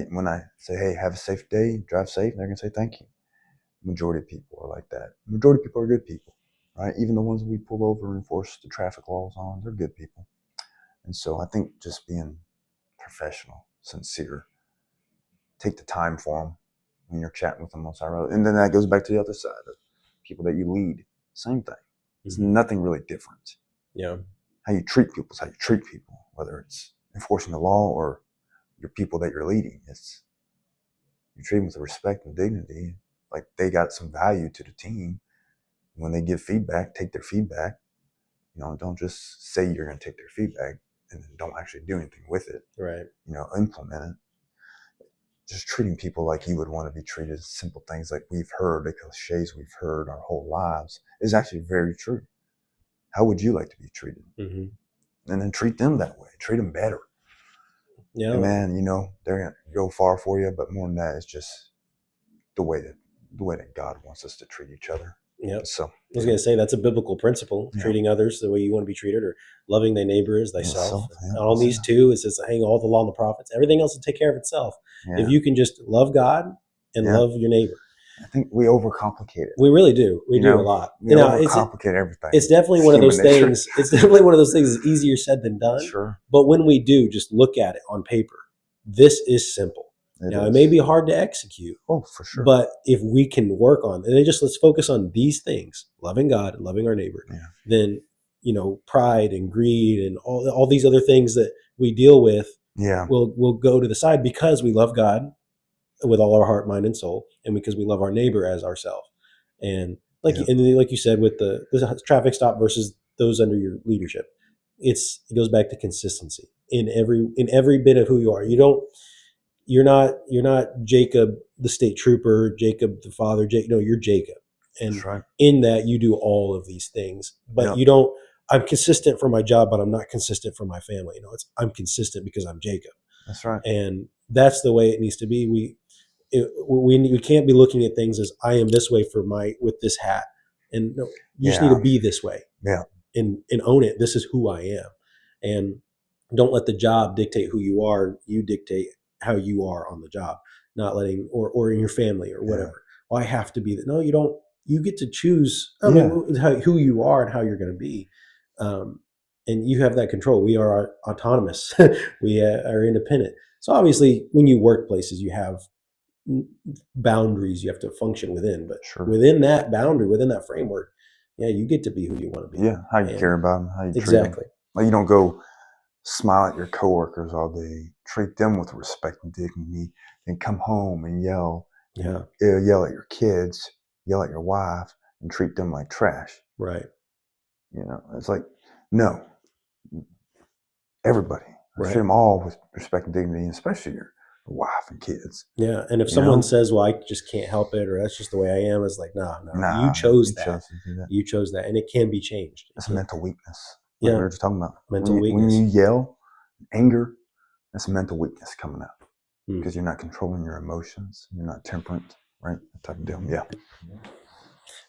when I say, hey, have a safe day, drive safe, they're going to say, thank you. Majority of people are like that. Majority of people are good people. right? Even the ones we pull over and enforce the traffic laws on, they're good people. And so I think just being professional, sincere, take the time for them when you're chatting with them on side road. And then that goes back to the other side of people that you lead. Same thing. It's nothing really different. Yeah. How you treat people is how you treat people, whether it's enforcing the law or your people that you're leading. It's you treat them with respect and dignity, like they got some value to the team. When they give feedback, take their feedback. Don't just say you're going to take their feedback and then don't actually do anything with it. Right. Implement it. Just treating people like you would want to be treated. Simple things like we've heard, the cliches we've heard our whole lives is actually very true. How would you like to be treated? And then treat them that way. Treat them better. Yeah. And man, they're going to go far for you, but more than that, it's just the way that God wants us to treat each other. Yeah. So I was going to say that's a biblical principle, treating others the way you want to be treated, or loving thy neighbor as thyself. And on these two, it says hang all the law and the prophets. Everything else will take care of itself. Yeah. If you can just love God and love your neighbor. I think we overcomplicate it. We really do. We do a lot. We overcomplicate everything. It's definitely one of those things. It's definitely one of those things that's easier said than done. Sure. But when we do just look at it on paper, this is simple. It may be hard to execute. Oh, for sure. But if we can work on it, and let's focus on these things, loving God and loving our neighbor, then, pride and greed and all these other things that we deal with will go to the side because we love God with all our heart, mind, and soul, and because we love our neighbor as ourselves. And like you said, with the traffic stop versus those under your leadership, it goes back to consistency in every bit of who you are. You're not Jacob, the state trooper, Jacob, the father. No, you're Jacob. And in that you do all of these things, but you don't, I'm consistent for my job, but I'm not consistent for my family. I'm consistent because I'm Jacob. That's right. And that's the way it needs to be. We can't be looking at things as I am this way with this hat. And no, you just need to be this way. Yeah. And own it. This is who I am. And don't let the job dictate who you are. You dictate how you are on the job, not letting, or in your family or whatever. Well, I have to be that. No, you don't. You get to choose who you are and how you're going to be. And you have that control. We are autonomous. We are independent. So obviously when you work places, you have boundaries you have to function within, but within that boundary, within that framework, you get to be who you want to be. Yeah. How you care about them, how you treat them. Like you don't go smile at your coworkers all day, treat them with respect and dignity, and come home and yell at your kids, yell at your wife, and treat them like trash. Right. It's like, no, everybody, treat them all with respect and dignity, especially your wife and kids. Yeah. And if someone says, well, I just can't help it, or that's just the way I am, it's like, no, you chose that. You chose that. And it can be changed. That's mental weakness. Like we were just talking about. Mental weakness. When you yell, anger, that's mental weakness coming out because you're not controlling your emotions. You're not temperate, right? That type of deal. Yeah.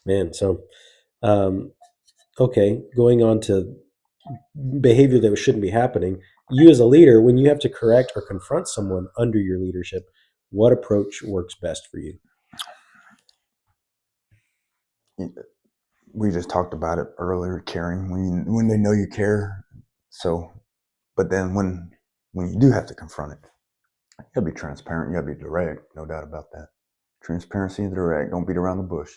Man. So, okay. Going on to behavior that shouldn't be happening. You as a leader, when you have to correct or confront someone under your leadership, what approach works best for you? We just talked about it earlier, caring when they know you care. So, but then when you do have to confront it, you gotta be transparent. You gotta be direct. No doubt about that. Transparency and direct. Don't beat around the bush.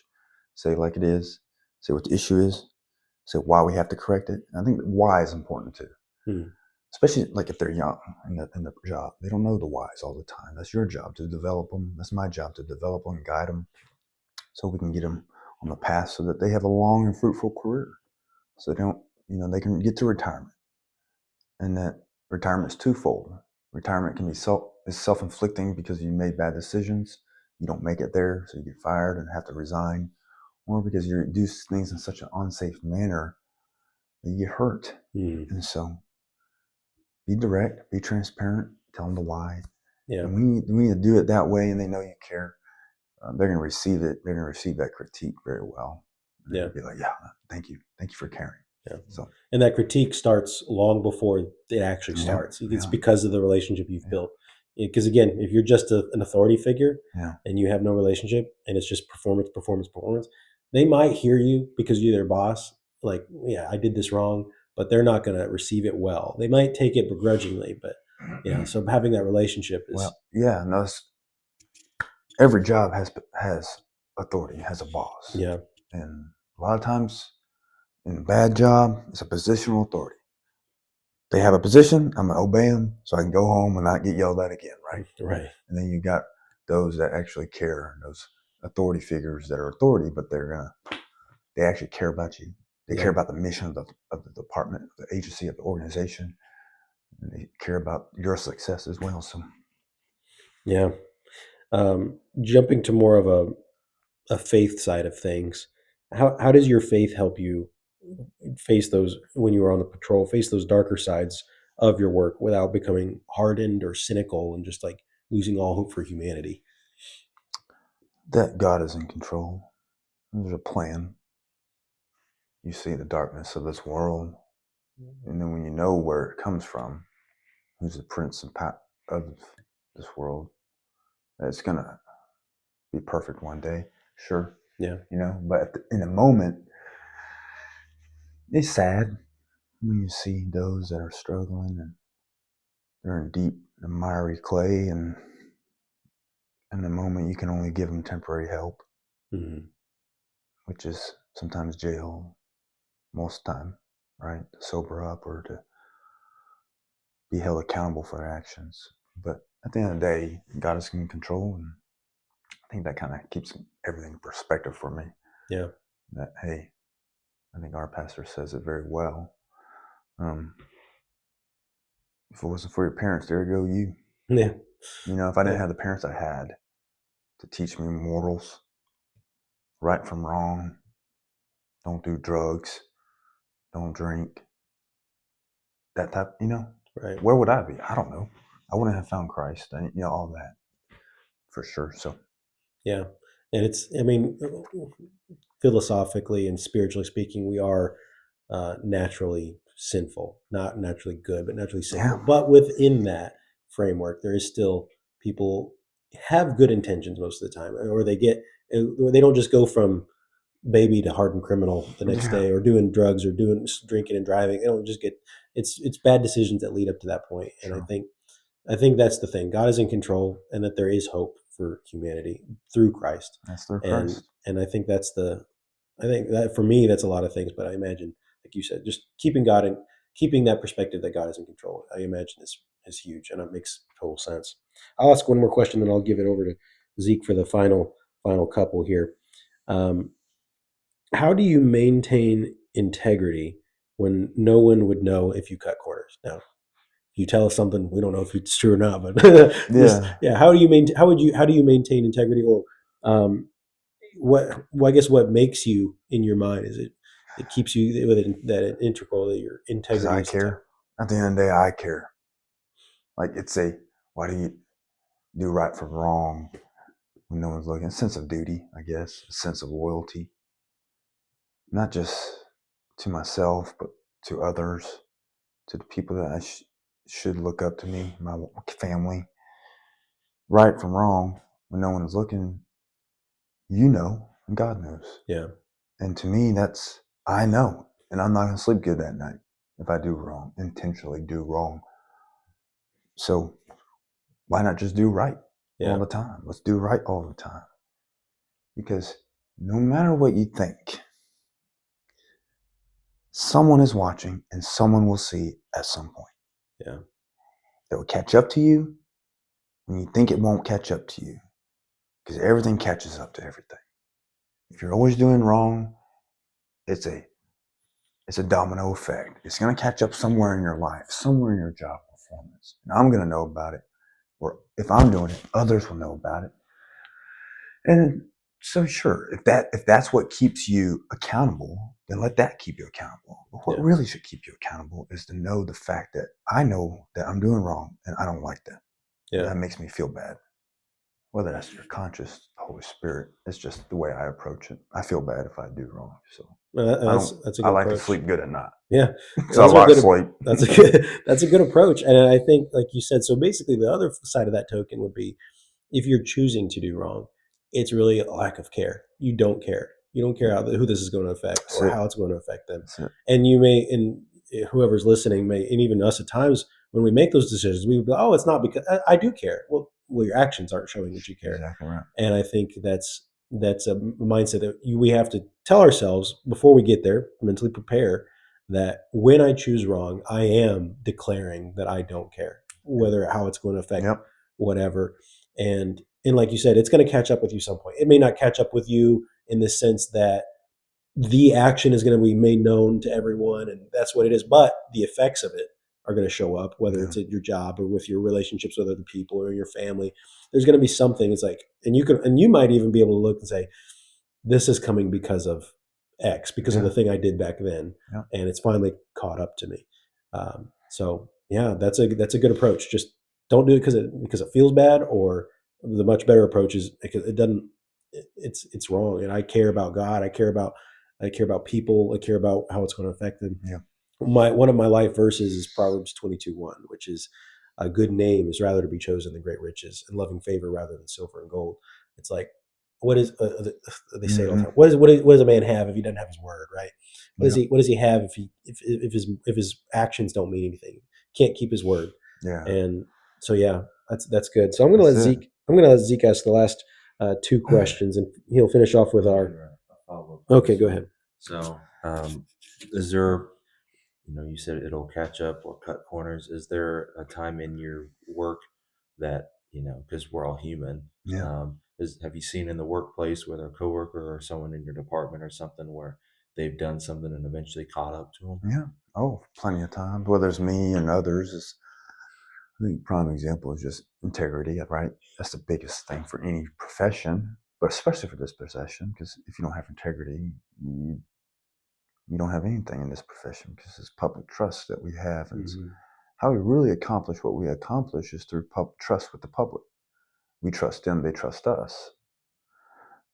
Say it like it is. Say what the issue is. Say why we have to correct it. I think why is important too. Especially like if they're young in the job. They don't know the whys all the time. That's your job to develop them. That's my job to develop them and guide them so we can get them on the path so that they have a long and fruitful career. So they can get to retirement. And that retirement is twofold. Retirement can be self-inflicting because you made bad decisions. You don't make it there, so you get fired and have to resign. Or because you do things in such an unsafe manner that you get hurt. And so be direct, be transparent, tell them the why. Yeah. And we need to do it that way, and they know you care. They're going to receive it. They're going to receive that critique very well. And they'll be like, thank you for caring. Yeah. So, and that critique starts long before it actually starts. It's because of the relationship you've built. Because again, if you're just an authority figure and you have no relationship and it's just performance, they might hear you because you're their boss. Like, yeah, I did this wrong, but they're not going to receive it well. They might take it begrudgingly, but yeah. So having that relationship is Well, yeah, and every job has authority, has a boss, yeah, and a lot of times in a bad job, it's a positional authority. They have a position, I'm gonna obey them, so I can go home and not get yelled at again, right? right. And then you got those that actually care, those authority figures that are authority, but they actually care about you. They Yeah. care about the mission of the department, of the agency, of the organization, and they care about your success as well. So Yeah. Jumping to more of a faith side of things, how does your faith help you face those when you were on the patrol, face those darker sides of your work without becoming hardened or cynical and just like losing all hope for humanity? that God is in control. There's a plan. You see the darkness of this world, and then when you know where it comes from, who's the prince of this world, it's gonna be perfect one day. Sure, Yeah. but in a moment, it's sad when you see those that are struggling and they're in deep and miry clay, and in the moment you can only give them temporary help, Mm-hmm. which is sometimes jail, most time, right? To sober up or to be held accountable for their actions. But at the end of the day, God is in control, and I think that kind of keeps everything in perspective for me. Yeah. That, hey, I think our pastor says it very well. If it wasn't for your parents, there go you. Yeah. If I didn't Yeah. have the parents I had to teach me morals, right from wrong, don't do drugs, don't drink, that type, Right. where would I be? I don't know. I wouldn't have found Christ, and all that for sure. So Yeah. And I mean, philosophically and spiritually speaking, we are naturally sinful, not naturally good, but naturally sinful. yeah, But within that framework, there is still people have good intentions most of the time, or or they don't just go from baby to hardened criminal the next yeah, day, or doing drugs, or doing drinking and driving. They don't just get it's bad decisions that lead up to that point. And sure. I think that's the thing. God is in control, and that there is hope for humanity through Christ. That's through And Christ. I think I think that for me that's a lot of things. But I imagine, like you said, just keeping God and keeping that perspective that God is in control, I imagine is huge, and it makes total sense. I'll ask one more question, then I'll give it over to Zeke for the final couple here. Um, how do you maintain integrity when no one would know if you cut corners? Now, you tell us something, we don't know if it's true or not, but just Yeah, yeah, how do you maintain integrity, or um, I guess what makes you in your mind is it keeps you with it, that integral that your because integrity I is intact. care. At the end of the day, I care. Like why do you do right from wrong when no one's looking? A sense of duty, I guess, a sense of loyalty, not just to myself, but to others, to the people that I should look up to me, my family. Right from wrong when no one is looking, and God knows. Yeah, And to me, I know, and I'm not going to sleep good that night if I do wrong, intentionally do wrong. So why not just do right all yeah, the time? Let's do right all the time. Because no matter what you think, someone is watching and someone will see at some point. yeah, That will catch up to you when you think it won't catch up to you. Because everything catches up to everything. If you're always doing wrong, it's a domino effect. It's going to catch up somewhere in your life, somewhere in your job performance. And I'm going to know about it. Or if I'm doing it, others will know about it. And so sure, if that's what keeps you accountable, then let that keep you accountable. But what yeah, really should keep you accountable is to know the fact that I know that I'm doing wrong and I don't like that. And yeah. that makes me feel bad. Whether that's your conscious, Holy Spirit, it's just the way I approach it. I feel bad if I do wrong. So No, that's a I good like to approach. sleep good at night. Yeah, So I those are like good. sleep. That's a good approach, and I think, like you said, so basically the other side of that token would be if you're choosing to do wrong, it's really a lack of care. You don't care. You don't care who this is going to affect That's or it. how it's going to affect them. That's it. And you may, and whoever's listening may, and even us at times when we make those decisions, we would go, "Oh, it's not because I do care." Well, your actions aren't showing that you care. Exactly right. And I think that's a mindset that we have to tell ourselves before we get there, mentally prepare that when I choose wrong, I am declaring that I don't care, whether how it's going to affect Yep. whatever. And like you said, it's going to catch up with you some point. It may not catch up with you in the sense that the action is going to be made known to everyone and that's what it is, but the effects of it are going to show up, whether it's at your job or with your relationships with other people or your family. There's going to be something. It's like, and you might even be able to look and say, this is coming because of X, because of the thing I did back then, and it's finally caught up to me. So yeah, that's a good approach. Just don't do it because it feels bad, or the much better approach is because it doesn't. It's wrong, and I care about God. I care about people. I care about how it's going to affect them. Yeah. One of my life verses is Proverbs 22:1, which is a good name is rather to be chosen than great riches, and loving favor rather than silver and gold. It's like, what is they say it all the time? What does a man have if he doesn't have his word, right? What does he have if his actions don't mean anything? Can't keep his word. Yeah. And so yeah, that's good. So I'm going to let Zeke ask the last two questions, and he'll finish off with our. Okay, go ahead. So, is there, you said it'll catch up or cut corners. Is there a time in your work that, because we're all human, have you seen in the workplace, whether a coworker or someone in your department or something, where they've done something and eventually caught up to them? Yeah. Oh, plenty of times. Whether it's me and others, I think prime example is just integrity, right? That's the biggest thing for any profession, but especially for this profession, because if you don't have integrity, you don't have anything in this profession, because it's public trust that we have. And how we really accomplish what we accomplish is through trust with the public. We trust them, they trust us.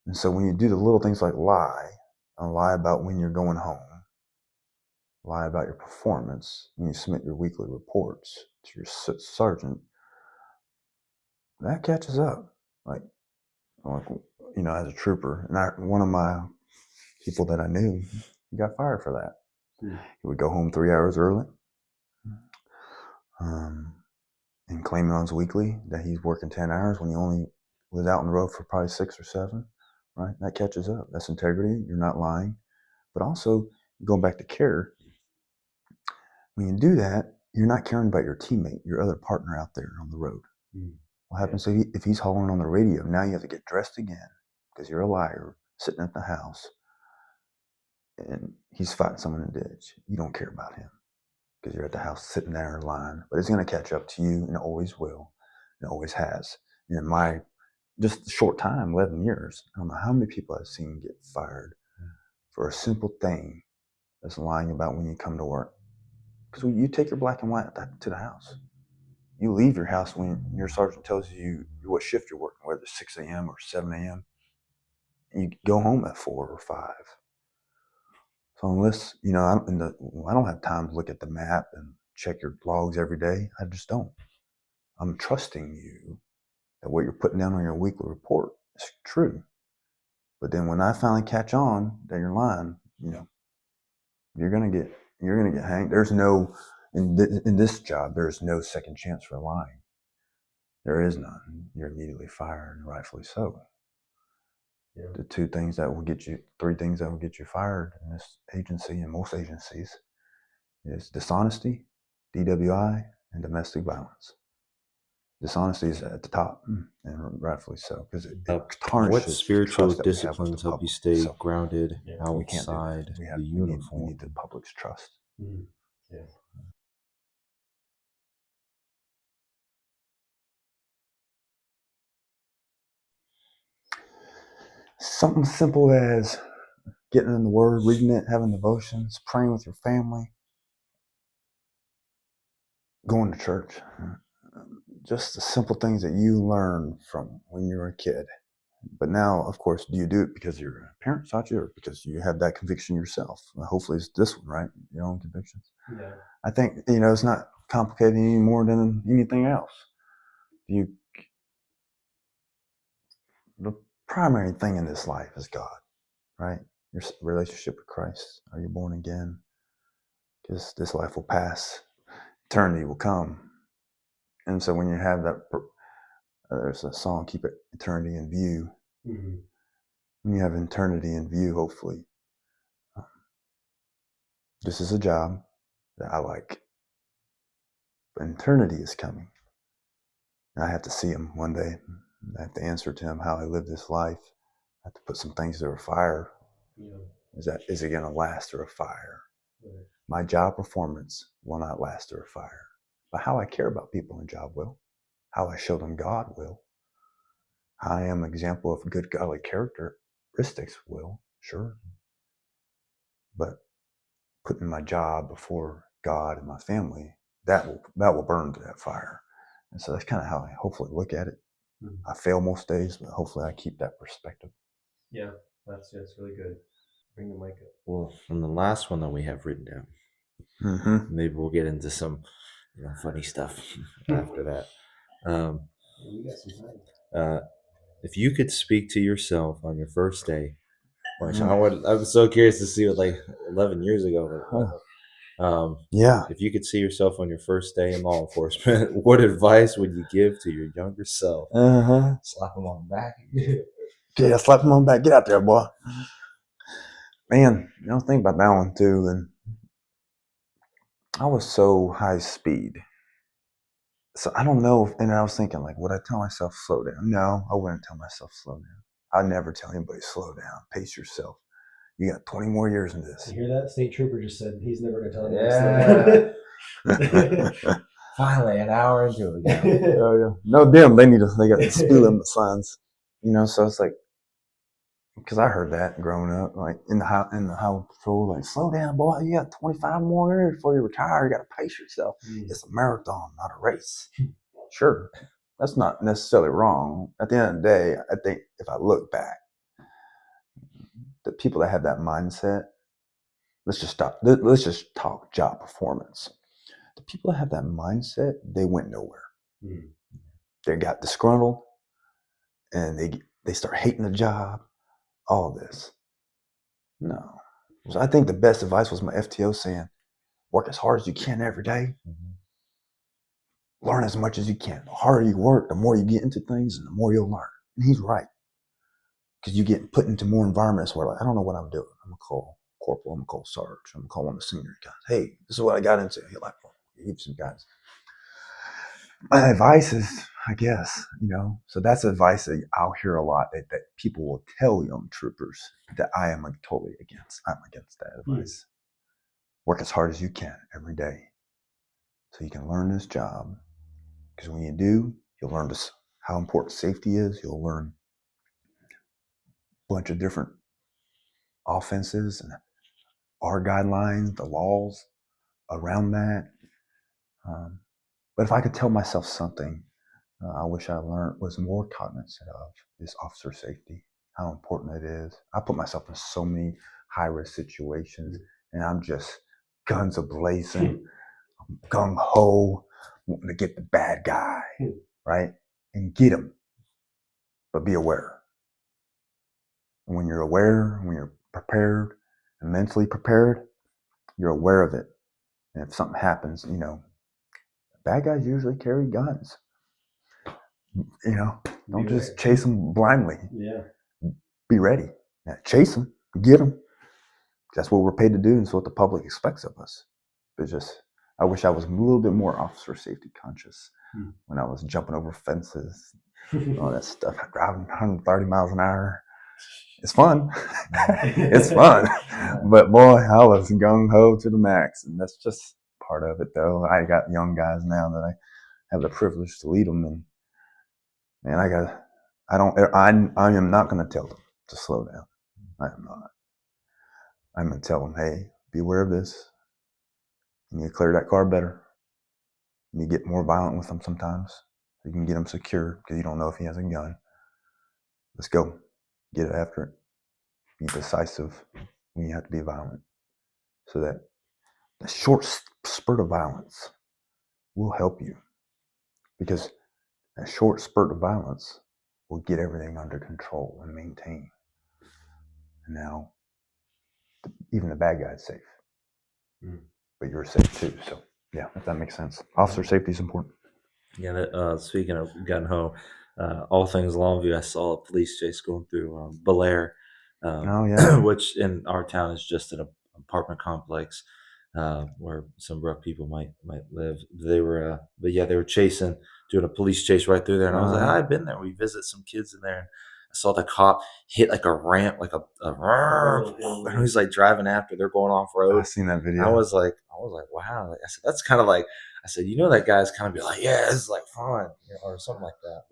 And so when you do the little things like lie about when you're going home, lie about your performance, when you submit your weekly reports to your sergeant, that catches up. Like as a trooper, and one of my people that I knew, he got fired for that. He would go home 3 hours early, and claim on his weekly that he's working 10 hours when he only was out on the road for probably 6 or 7. Right? That catches up. That's integrity. You're not lying. But also, going back to care, when you do that, you're not caring about your teammate, your other partner out there on the road. What happens if he's hollering on the radio? Now you have to get dressed again because you're a liar sitting at the house and he's fighting someone in the ditch. You don't care about him because you're at the house sitting there lying. But it's going to catch up to you, and it always will. It always has. And in my just short time, 11 years, I don't know how many people I've seen get fired for a simple thing as lying about when you come to work. Because when you take your black and white to the house, you leave your house when your sergeant tells you what shift you're working, whether it's 6 a.m. or 7 a.m. And you go home at 4 or 5. So unless, I don't have time to look at the map and check your logs every day. I just don't. I'm trusting you that what you're putting down on your weekly report is true. But then when I finally catch on that you're lying, you're gonna get hanged. There's no in this job. There's no second chance for lying. There is none. You're immediately fired, and rightfully so. Yeah. The 3 things that will get you fired in this agency and most agencies is dishonesty, DWI, and domestic violence. Dishonesty is at the top, and rightfully so, because it tarnishes what spiritual the trust that we have with disciplines the help you public. stay So grounded we can't do outside that. the uniform? We need the public's trust. Yeah. Something simple as getting in the Word, reading it, having devotions, praying with your family, going to church. Just the simple things that you learn from when you were a kid. But now, of course, do you do it because your parents taught you or because you have that conviction yourself? Hopefully it's this one, right? Your own convictions. Yeah. I think, it's not complicated any more than anything else. The primary thing in this life is God. right? Your relationship with Christ. Are you born again? Because this life will pass, eternity will come. And so when you have that, there's a song, Keep Eternity in View. Mm-hmm. When you have eternity in view, hopefully, this is a job that I like. But eternity is coming. And I have to see him one day. I have to answer to him how I live this life. I have to put some things through a fire. Yeah. Is it going to last through a fire? Right. My job performance will not last through a fire. But how I care about people in job will. How I show them God will. How I am an example of good godly characteristics will, sure. But putting my job before God and my family, that will burn to that fire. And so that's kind of how I hopefully look at it. Mm-hmm. I fail most days, but hopefully I keep that perspective. Yeah, that's really good. Bring the mic up. Well, from the last one that we have written down, Mm-hmm. maybe we'll get into some funny stuff after that. We got some time. If you could speak to yourself on your first day, I'm so curious to see what 11 years ago. Yeah. If you could see yourself on your first day in law enforcement, what advice would you give to your younger self? Uh-huh. Slap him on the back. Yeah, slap him on the back. Get out there, boy. Man, think about that one too. And I was so high speed. So I don't know. And I was thinking, would I tell myself slow down? No, I wouldn't tell myself slow down. I'd never tell anybody slow down. Pace yourself. You got 20 more years in this. You hear that? State Trooper just said he's never going to tell anybody. Yeah. Finally, an hour into it. Oh, yeah. No, damn, they got the speed limit signs. So it's because I heard that growing up, in the highway patrol, slow down, boy. You got 25 more years before you retire. You got to pace yourself. It's a marathon, not a race. Sure, that's not necessarily wrong. At the end of the day, I think if I look back, the people that have that mindset, let's just talk job performance. The people that have that mindset, they went nowhere. Mm. They got disgruntled, and they start hating the job. All this. No. So I think the best advice was my FTO saying, work as hard as you can every day. Learn as much as you can. The harder you work, the more you get into things and the more you'll learn. And he's right. Because you get put into more environments where I don't know what I'm doing. I'm going to call corporal. I'm going to call sarge. I'm going to call one of the senior guys. Hey, this is what I got into. You're like, well, give some guys. My advice is, I guess, so that's advice that I'll hear a lot that people will tell young troopers that I am totally against. I'm against that advice. Work as hard as you can every day so you can learn this job. Because when you do, you'll learn how important safety is. You'll learn a bunch of different offenses and our guidelines, the laws around that. But if I could tell myself something, I wish I learned was more cognizant of is officer safety, how important it is. I put myself in so many high-risk situations, and I'm just guns a-blazing, gung-ho, wanting to get the bad guy, right? And get him, but be aware. And when you're aware, when you're prepared and mentally prepared, you're aware of it. And if something happens, bad guys usually carry guns. Don't just chase them blindly. Yeah. Be ready. Now, chase them, get them. That's what we're paid to do, and it's what the public expects of us. But I wish I was a little bit more officer safety conscious when I was jumping over fences, all that stuff, driving 130 miles an hour. It's fun. It's fun. But boy, I was gung-ho to the max, and that's just part of it, though. I got young guys now that I have the privilege to lead them, and man, I am not going to tell them to slow down. I am not. I'm going to tell them, hey, be aware of this. You need to clear that car better. You need to get more violent with them sometimes. You can get them secured because you don't know if he has a gun. Let's go. Get after it. Be decisive when you have to be violent. So that the short spurt of violence will help you. Because a short spurt of violence will get everything under control and maintain. and now even the bad guy's safe, Mm. but you're safe too. So yeah, if that makes sense. Officer safety is important. Yeah, speaking of Gung-Ho, all things Longview, I saw a police chase going through Bel Air, Oh yeah, which in our town is just an apartment complex where some rough people might live. They were chasing, doing a police chase right through there, and I was like, I've been there. We visit some kids in there, and I saw the cop hit like a ramp, like and he's like driving after. They're going off road. I've seen that video. I was like, wow. Like, I said, that's kind of like. I said, that guy's kind of be like, yeah, this is like fun, or something like that.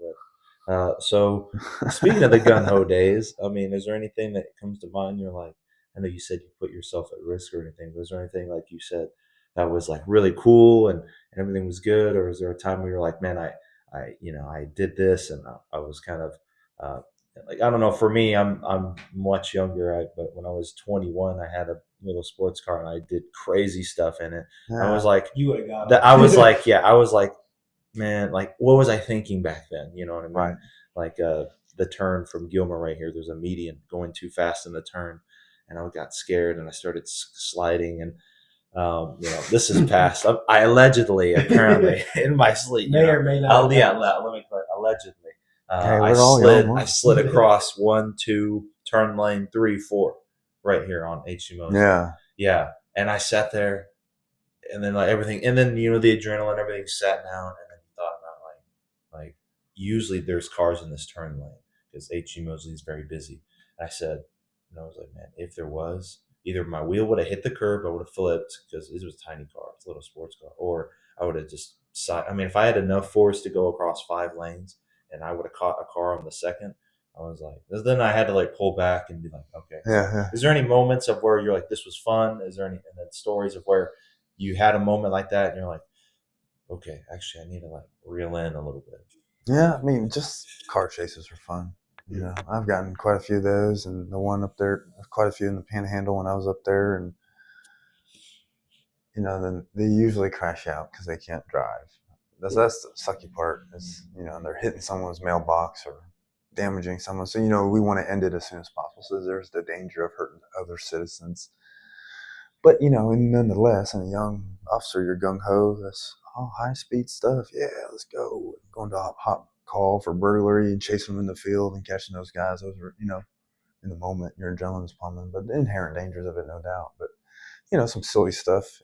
But so speaking of the Gung-Ho days, I mean, is there anything that comes to mind? You're like, I know you said you put yourself at risk or anything, but is there anything like you said that was like really cool and everything was good, or is there a time where you're like, man, I did this and I was kind of uh, like, I don't know. For me, I'm much younger, but when I was 21, I had a little sports car and I did crazy stuff in it. I was like, You would have got that it. I was like, yeah, I was like, man, like, what was I thinking back then? You know what I mean? Right. Like the turn from Gilmer right here, there's a median going too fast in the turn, and I got scared and I started sliding. And this is past. I allegedly, apparently, in my sleep, May or may not. yeah, let me clarify. Allegedly, Hey, I we're all young, slid. I slid across 1, 2, turn lane 3, 4, right here on H.C. Moses. Yeah. And I sat there, and then like everything, and then the adrenaline, everything sat down, and then you thought about like usually there's cars in this turn lane because H.E. Mosley is very busy. And I said, and I was like, man, if there was, either my wheel would have hit the curb, I would have flipped because it was a tiny car, it's a little sports car, or I would have just I mean, if I had enough force to go across 5 lanes, and I would have caught a car on the second, I was like, then I had to like pull back and be like, okay. Yeah. Is there any moments of where you're like, this was fun? Is there any, and then stories of where you had a moment like that and you're like, okay, actually I need to like reel in a little bit? Yeah, I mean, just car chases are fun. I've gotten quite a few of those, and the one up there, quite a few in the Panhandle when I was up there, and then they usually crash out because they can't drive. That's the sucky part. Is they're hitting someone's mailbox or damaging someone. So we want to end it as soon as possible. So there's the danger of hurting other citizens. But and nonetheless, and a young officer, you're gung-ho. That's all high-speed stuff. Yeah, let's go. Going to a hot call for burglary and chasing them in the field and catching those guys. Those are, in the moment, your adrenaline's pumping. But the inherent dangers of it, no doubt. But some silly stuff.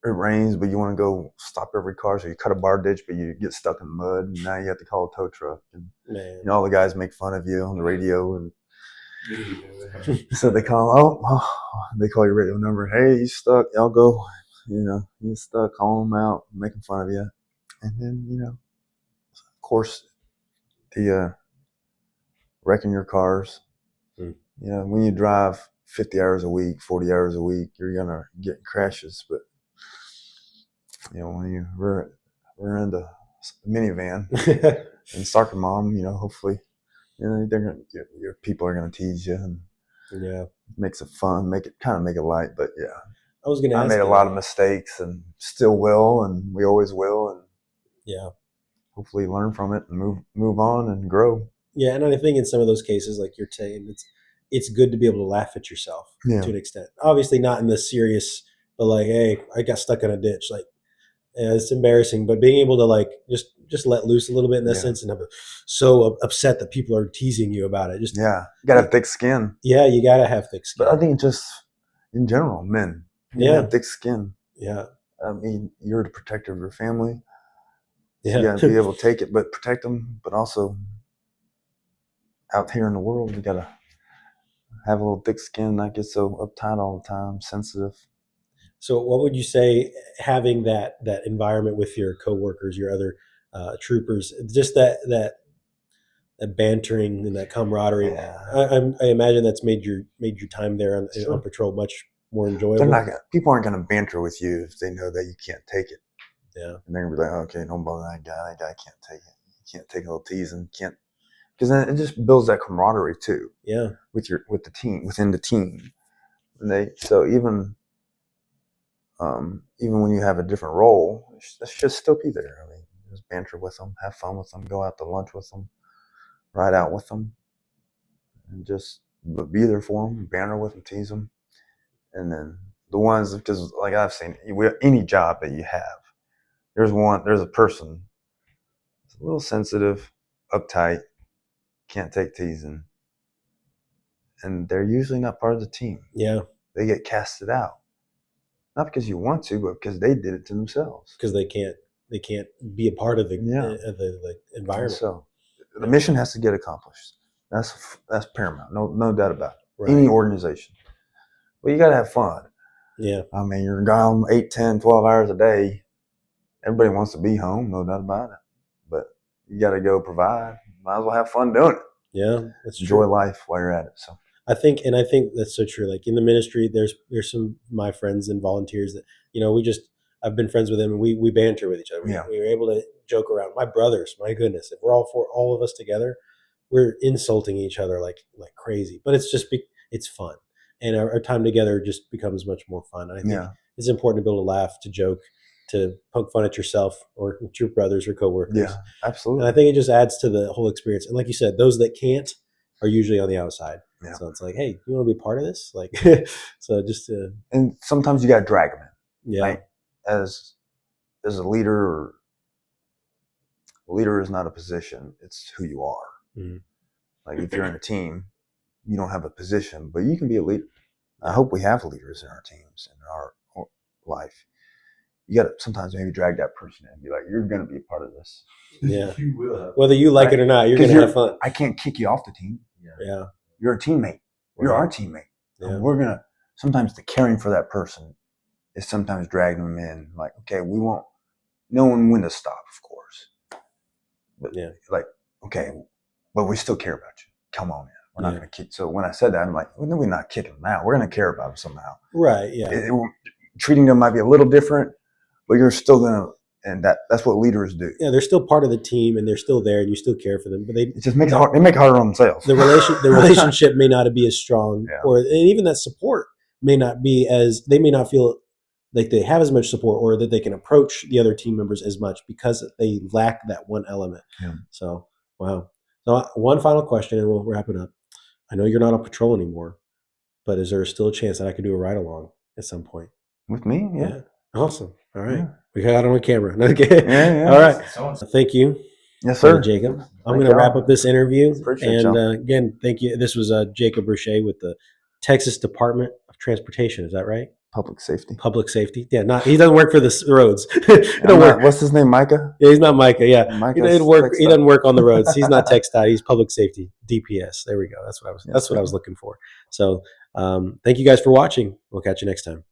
It rains, but you want to go stop every car, so you cut a bar ditch, but you get stuck in the mud, and now you have to call a tow truck. And all the guys make fun of you on the radio, and so they call, they call your radio number. Hey, you stuck? Y'all go. You stuck. Call them out, making fun of you, and then of course, the wrecking your cars. When you drive 50 hours a week, 40 hours a week, you're gonna get crashes. But when we're in the minivan and soccer mom, hopefully, they're gonna your people are gonna tease you and makes it fun, make it light. But yeah, I was gonna ask. I made a lot of mistakes and still will, and we always will, and hopefully learn from it and move on and grow. Yeah, and I think in some of those cases, like you're saying, it's good to be able to laugh at yourself to an extent. Obviously, not in the serious, but like, hey, I got stuck in a ditch. Like, it's embarrassing, but being able to like just let loose a little bit in that sense, and so upset that people are teasing you about it. You gotta have thick skin. Yeah, you gotta have thick skin. But I think just in general, men, have thick skin. Yeah, I mean, you're the protector of your family. Yeah, you gotta be able to take it, but protect them. But also, out here in the world, you gotta have a little thick skin, not get so uptight all the time, sensitive. So what would you say, having that environment with your coworkers, your other troopers, just that bantering and that camaraderie? I imagine that's made your time there on patrol much more enjoyable. People aren't gonna banter with you if they know that you can't take it. Yeah, and they're gonna be like, okay, don't bother that guy. That guy can't take it. You can't take a little teasing. Can't, because then it just builds that camaraderie too. Yeah, with the team, within the team. And so even when you have a different role, it should still be there. I mean, just banter with them, have fun with them, go out to lunch with them, ride out with them. and just be there for them, banter with them, tease them. And then the ones, because like I've seen, any job that you have, there's a person that's a little sensitive, uptight, can't take teasing, and they're usually not part of the team. Yeah. They get casted out. Not because you want to, but because they did it to themselves. Because they can't be a part of the environment. So the mission has to get accomplished. That's paramount. No doubt about it. Right. Any organization. But you got to have fun. Yeah. I mean, you're gone 8, 10, 12 hours a day. Everybody wants to be home, no doubt about it. But you got to go provide. Might as well have fun doing it. Yeah, that's Enjoy true. life while you're at it. So I think that's so true. Like in the ministry, there's some of my friends and volunteers that, I've been friends with them, and we banter with each other. Yeah. We were able to joke around. My brothers, my goodness, if we're all of us together, we're insulting each other like crazy. But it's just it's fun, and our time together just becomes much more fun. And I think it's important to be able to laugh, to joke, to poke fun at yourself or at your brothers or coworkers. yeah, absolutely. And I think it just adds to the whole experience. And like you said, those that can't are usually on the outside. Yeah. So it's like, hey, you want to be part of this? Like, so just to. And sometimes you got to drag them in. Yeah. Like, as a leader, a leader is not a position. It's who you are. Mm-hmm. Like if you're in a team, you don't have a position, but you can be a leader. I hope we have leaders in our teams and our life. You got to sometimes maybe drag that person in and be like, you're going to be a part of this. Yeah. You will have Whether you like it or not, you're going to have fun. I can't kick you off the team. Yeah. You're a teammate. You're our teammate. Yeah. And we're going to, sometimes the caring for that person is sometimes dragging them in. Like, okay, we won't know when to stop, of course. But like, okay, but we still care about you. Come on in. We're not going to kick. So when I said that, I'm like, well, no, we're not kicking them out. We're going to care about them somehow. Right. Yeah. Treating them might be a little different, but you're still going to, and that's what leaders do. Yeah, they're still part of the team, and they're still there, and you still care for them. But it just makes it hard. They make it harder on themselves. The relationship may not be as strong, and even that support may not be as. They may not feel like they have as much support, or that they can approach the other team members as much because they lack that one element. Yeah. So, wow. So, one final question, and we'll wrap it up. I know you're not on patrol anymore, but is there still a chance that I could do a ride along at some point? With me? Yeah. Awesome. All right. Yeah. We got it on camera. Okay. Yeah. All right. Thank you. Yes, sir. Jacob. I'm going to wrap up this interview. Appreciate and y'all. Again, thank you. This was Jacob Roché with the Texas Department of Transportation. Is that right? Public safety. Public safety. Yeah. He doesn't work for the roads. He don't work. What's his name? Micah? Yeah, he's not Micah. Yeah. Micah He doesn't work on the roads. He's not TxDOT. He's public safety. DPS. There we go. That's what I was looking for. So, thank you guys for watching. We'll catch you next time.